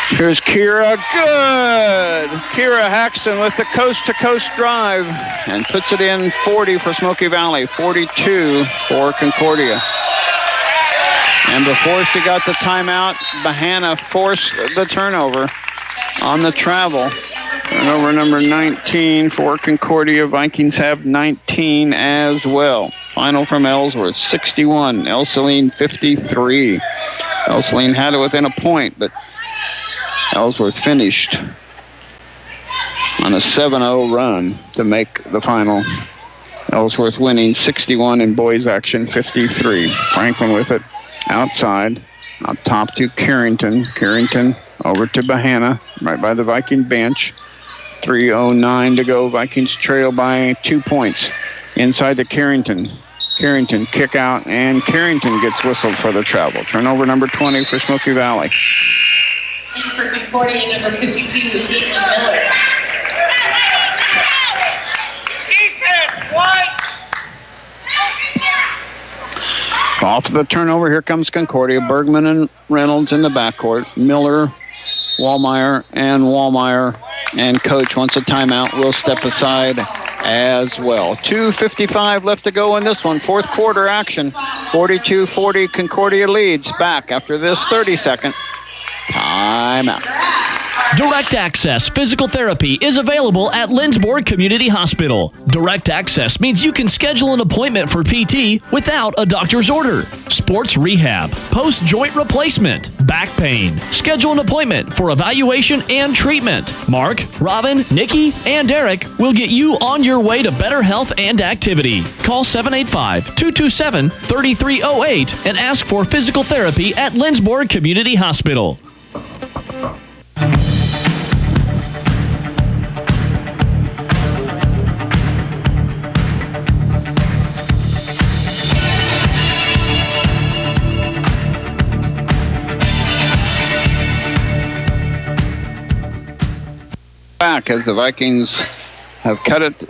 Here's Kira, good! Kira Haxton with the coast-to-coast drive and puts it in. 40 for Smoky Valley, 42 for Concordia. And before she got the timeout, Bahana forced the turnover on the travel. Turnover number 19 for Concordia. Vikings have 19 as well. Final from Ellsworth, 61. Elseline, 53. Elseline had it within a point, but Ellsworth finished on a 7-0 run to make the final. Ellsworth winning 61 in boys action, 53. Franklin with it outside. Up top to Carrington. Carrington over to Bahana, right by the Viking bench. 3:09 to go. Vikings trail by 2 points. Inside to Carrington. Carrington kick out, and Carrington gets whistled for the travel. Turnover number 20 for Smoky Valley. And for Concordia, number 52, Caitlin Miller. Defense, one. Off the turnover, here comes Concordia. Bergman and Reynolds in the backcourt. Miller, Wallmeyer, and Coach wants a timeout. Will step aside as well. 2:55 left to go in this one. Fourth quarter action. 42-40, Concordia leads. Back after this 30-second timeout. Direct Access Physical Therapy is available at Lindsborg Community Hospital. Direct Access means you can schedule an appointment for PT without a doctor's order. Sports rehab, post-joint replacement, back pain. Schedule an appointment for evaluation and treatment. Mark, Robin, Nikki, and Derek will get you on your way to better health and activity. Call 785-227-3308 and ask for physical therapy at Lindsborg Community Hospital. Back as the Vikings have cut it.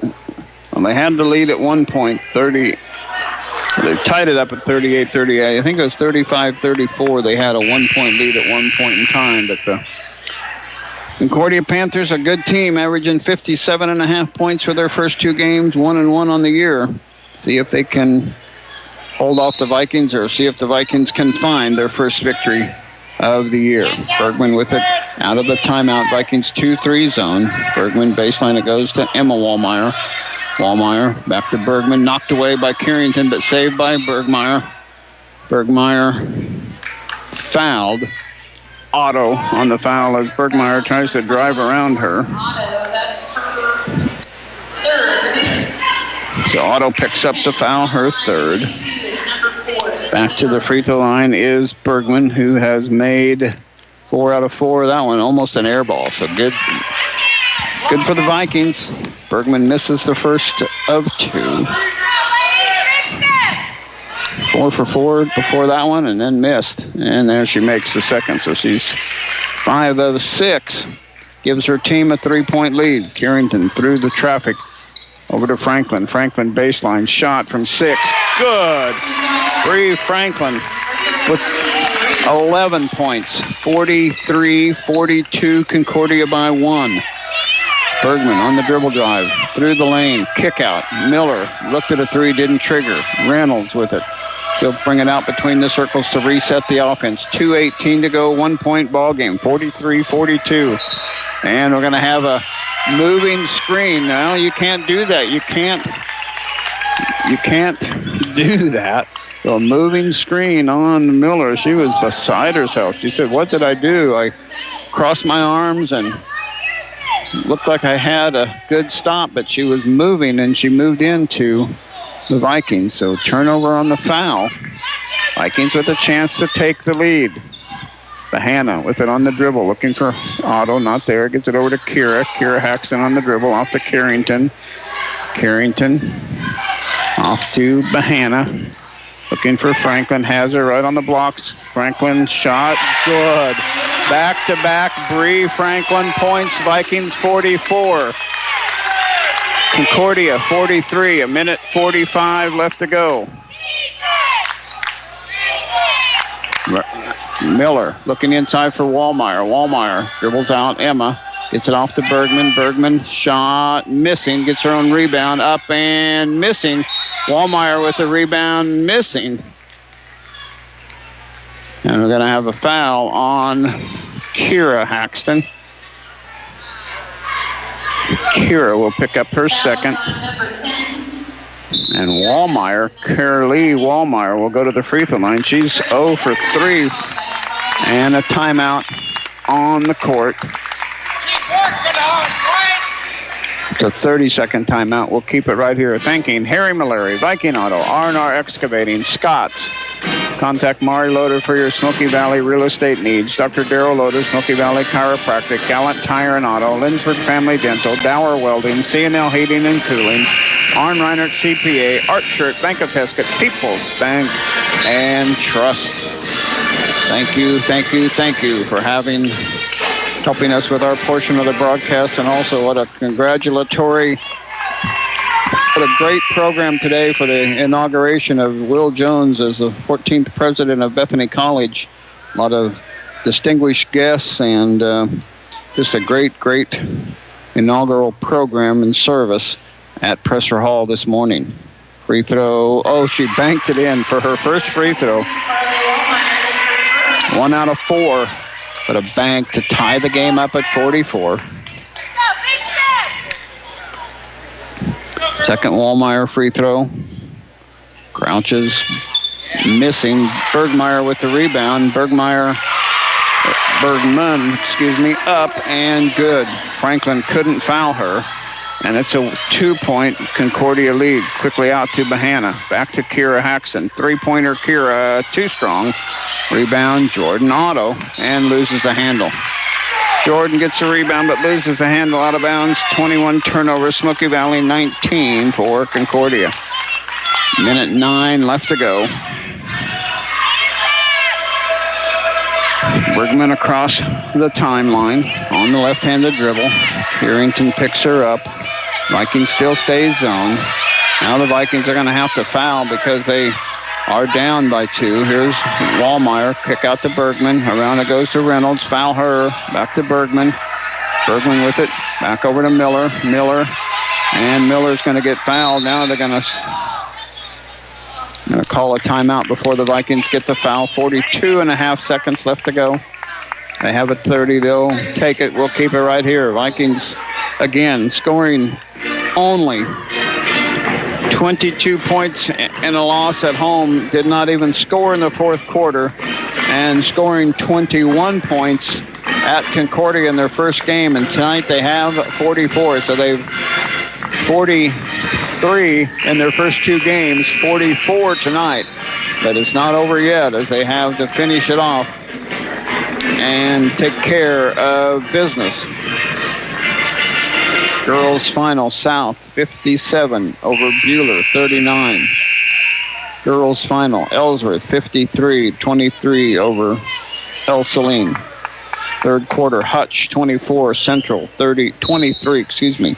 Well, they had the lead at one point, 30. They tied it up at 38-38. I think it was 35-34. They had a 1-point lead at one point in time, but the Concordia Panthers, a good team, averaging 57.5 points for their first 2 games, 1-1 on the year. See if they can hold off the Vikings, or see if the Vikings can find their first victory of the year. Bergman with it out of the timeout. Vikings 2-3 zone. Bergman baseline, it goes to Emma Wallmeyer. Wallmeyer back to Bergman, knocked away by Carrington, but saved by Bergmeyer. Bergmeyer fouled Otto on the foul as Bergmeyer tries to drive around her. That's her third. So Otto picks up the foul, her third. Back to the free throw line is Bergman, who has made 4 out of 4. That one almost an air ball, so good for the Vikings. Bergman misses the first of 2. 4 for 4 before that one and then missed. And there she makes the second, so she's 5 of 6. Gives her team a 3-point lead. Carrington through the traffic over to Franklin. Franklin baseline shot from 6. Good. Bree Franklin with 11 points. 43-42, Concordia by 1. Bergman on the dribble drive. Through the lane. Kick out. Miller looked at a 3, didn't trigger. Reynolds with it. He'll bring it out between the circles to reset the offense. 2:18 to go, 1-point ball game, 43-42. And we're going to have a moving screen. Now you can't do that. You can't do that. So a moving screen on Miller. She was beside herself. She said, "What did I do? I crossed my arms and looked like I had a good stop," but she was moving and she moved into the Vikings. So turnover on the foul. Vikings with a chance to take the lead. Bahana with it on the dribble, looking for Otto, not there. Gets it over to Kira. Kira Haxton on the dribble, off to Carrington. Carrington off to Bahana. Looking for Franklin, has her right on the blocks. Franklin shot, good. Back-to-back Bree Franklin points, Vikings 44. Concordia 43, 1:45 left to go. Miller looking inside for Wallmeyer. Wallmeyer dribbles out. Emma gets it off to Bergman. Bergman shot missing. Gets her own rebound up and missing. Wallmeyer with the rebound missing. And we're going to have a foul on Kira Haxton. Kira will pick up her second. And Wallmeyer, Carolee Wallmeyer, will go to the free throw line. She's 0 for 3. And a timeout on the court. It's a 30-second timeout. We'll keep it right here. Thanking Harry Mallory, Viking Auto, R&R Excavating, Scott's. Contact Mari Loader for your Smoky Valley real estate needs. Dr. Darrell Loader, Smoky Valley Chiropractic, Gallant Tire and Auto, Lindsberg Family Dental, Dower Welding, C&L Heating and Cooling, Arn Reinert CPA, Art Shirt, Bank of Pesca, People's Bank, and Trust. Thank you for helping us with our portion of the broadcast, and also what a great program today for the inauguration of Will Jones as the 14th president of Bethany College. A lot of distinguished guests and just a great inaugural program and service at Presser Hall this morning. Free throw. Oh, she banked it in for her first free throw. 1 out of 4, but a bank to tie the game up at 44. Second Wallmeyer free throw. Grouches missing. Bergman with the rebound. Bergman, up and good. Franklin couldn't foul her. And it's a 2-point Concordia lead. Quickly out to Bahana. Back to Kira Haxton. 3-pointer Kira, too strong. Rebound, Jordan Otto, and loses the handle. Jordan gets a rebound but loses the handle out of bounds. 21 turnovers. Smoky Valley 19 for Concordia. 1:09 left to go. Bergman across the timeline on the left-handed dribble. Carrington picks her up. Vikings still stays zone. Now the Vikings are going to have to foul because they are down by 2. Here's Wallmeyer. Kick out to Bergman. Around it goes to Reynolds. Foul her. Back to Bergman. Bergman with it. Back over to Miller. And Miller's going to get fouled. Now they're going to call a timeout before the Vikings get the foul. 42.5 seconds left to go. They have it 30. They'll take it. We'll keep it right here. Vikings, again, scoring only 22 points in a loss at home, did not even score in the fourth quarter, and scoring 21 points at Concordia in their first game. And tonight they have 44, so they've 43 in their first two games, 44 tonight. But it's not over yet, as they have to finish it off and take care of business. Girls final, South 57 over Bueller 39. Girls final, Ellsworth 53-23 over El Saline. Third quarter, Hutch 24, Central 23,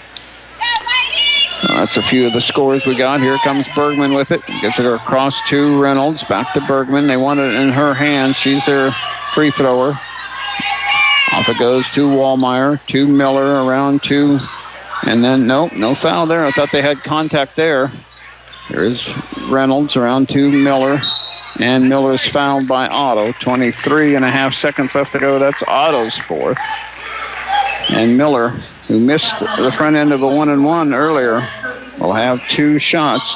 That's a few of the scores we got. Here comes Bergman with it. Gets it across to Reynolds. Back to Bergman. They want it in her hands. She's their free thrower. Off it goes to Wallmeyer, to Miller, around to... And then, no foul there. I thought they had contact there. There's Reynolds around to Miller. And Miller's fouled by Otto. 23.5 seconds left to go. That's Otto's fourth. And Miller, who missed the front end of a 1-and-1 earlier, will have two shots.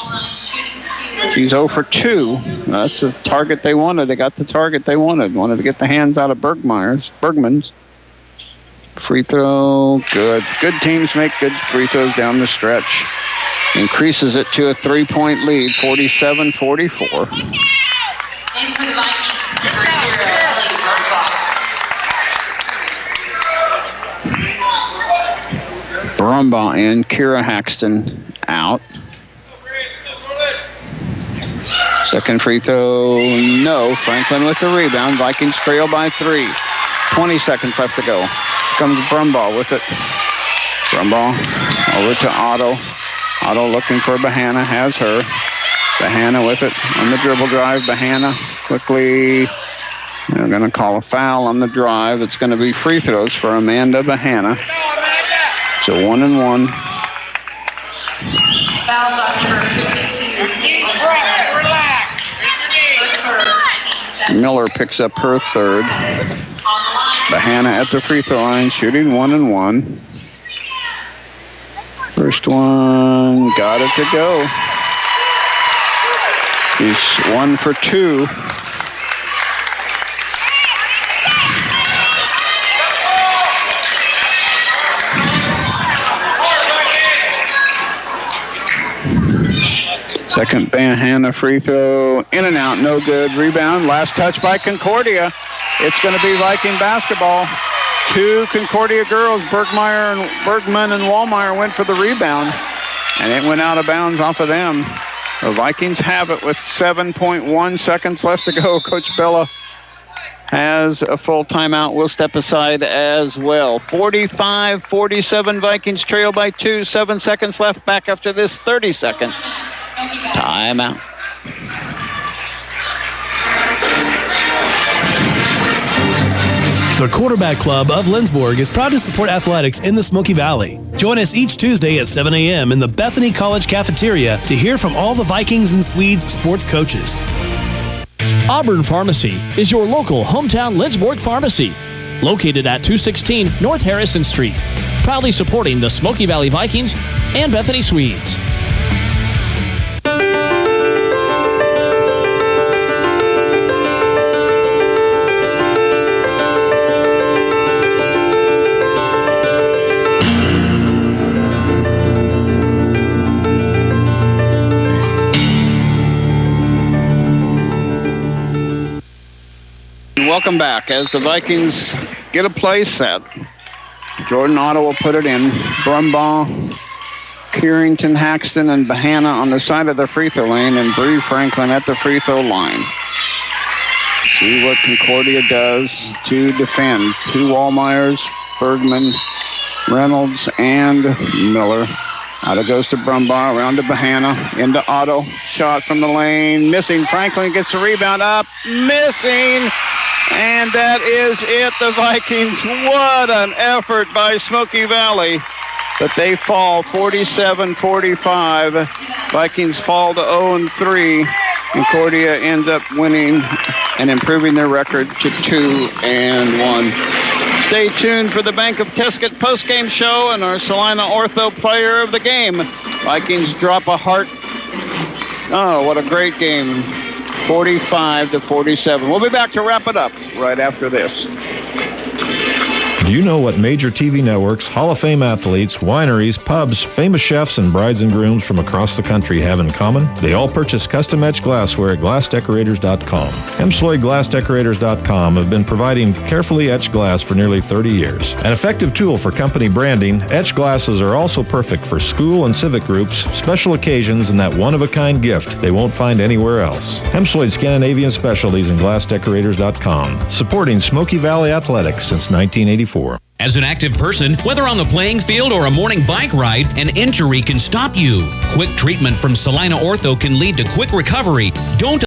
She's 0 for 2. That's the target they wanted. They got the target they wanted. Wanted to get the hands out of Bergman's. Free throw, good. Good teams make good free throws down the stretch. Increases it to a 3-point lead, 47-44. Brumbaugh in, Kira Haxton out. Second free throw, no. Franklin with the rebound. Vikings trail by 3. 20 seconds left to go. Comes Brumbaugh with it. Brumbaugh over to Otto. Otto looking for Bahana, has her. Bahana with it on the dribble drive. Bahana quickly, they're going to call a foul on the drive. It's going to be free throws for Amanda Bahana. It's a 1-and-1. Fouls on number 52. Miller picks up her third. Bahana at the free throw line, shooting 1-and-1. First one, got it to go. He's 1 for 2. Second Bahana free throw, in and out, no good. Rebound, last touch by Concordia. It's going to be Viking basketball. 2 Concordia girls, Bergman and Wallmeyer, went for the rebound, and it went out of bounds off of them. The Vikings have it with 7.1 seconds left to go. Coach Bella has a full timeout. We'll step aside as well. 45-47, Vikings trail by 2. 7 seconds left. Back after this 30-second timeout. The Quarterback Club of Lindsborg is proud to support athletics in the Smoky Valley. Join us each Tuesday at 7 a.m. in the Bethany College cafeteria to hear from all the Vikings and Swedes sports coaches. Auburn Pharmacy is your local hometown Lindsborg pharmacy, located at 216 North Harrison Street, proudly supporting the Smoky Valley Vikings and Bethany Swedes. Welcome back as the Vikings get a play set. Jordan Otto will put it in. Brumbaugh, Kierington, Haxton, and Bahana on the side of the free throw lane, and Bree Franklin at the free throw line. See what Concordia does to defend. 2 Wallmeyers, Bergman, Reynolds, and Miller. Otto goes to Brumbaugh, around to Bahana, into Otto. Shot from the lane, missing. Franklin gets the rebound up, missing. And that is it, the Vikings. What an effort by Smoky Valley. But they fall 47-45. Vikings fall to 0-3. Concordia ends up winning and improving their record to 2-1. Stay tuned for the Bank of Tesket postgame show and our Salina Ortho player of the game. Vikings drop a heart Oh, what a great game. 45-47. We'll be back to wrap it up right after this. Do you know what major TV networks, Hall of Fame athletes, wineries, pubs, famous chefs, and brides and grooms from across the country have in common? They all purchase custom-etched glassware at glassdecorators.com. Glassdecorators.com have been providing carefully etched glass for nearly 30 years. An effective tool for company branding, etched glasses are also perfect for school and civic groups, special occasions, and that one-of-a-kind gift they won't find anywhere else. Hempsloyd Scandinavian Specialties and glassdecorators.com, supporting Smoky Valley Athletics since 1984. As an active person, whether on the playing field or a morning bike ride, an injury can stop you. Quick treatment from Salina Ortho can lead to quick recovery. Don't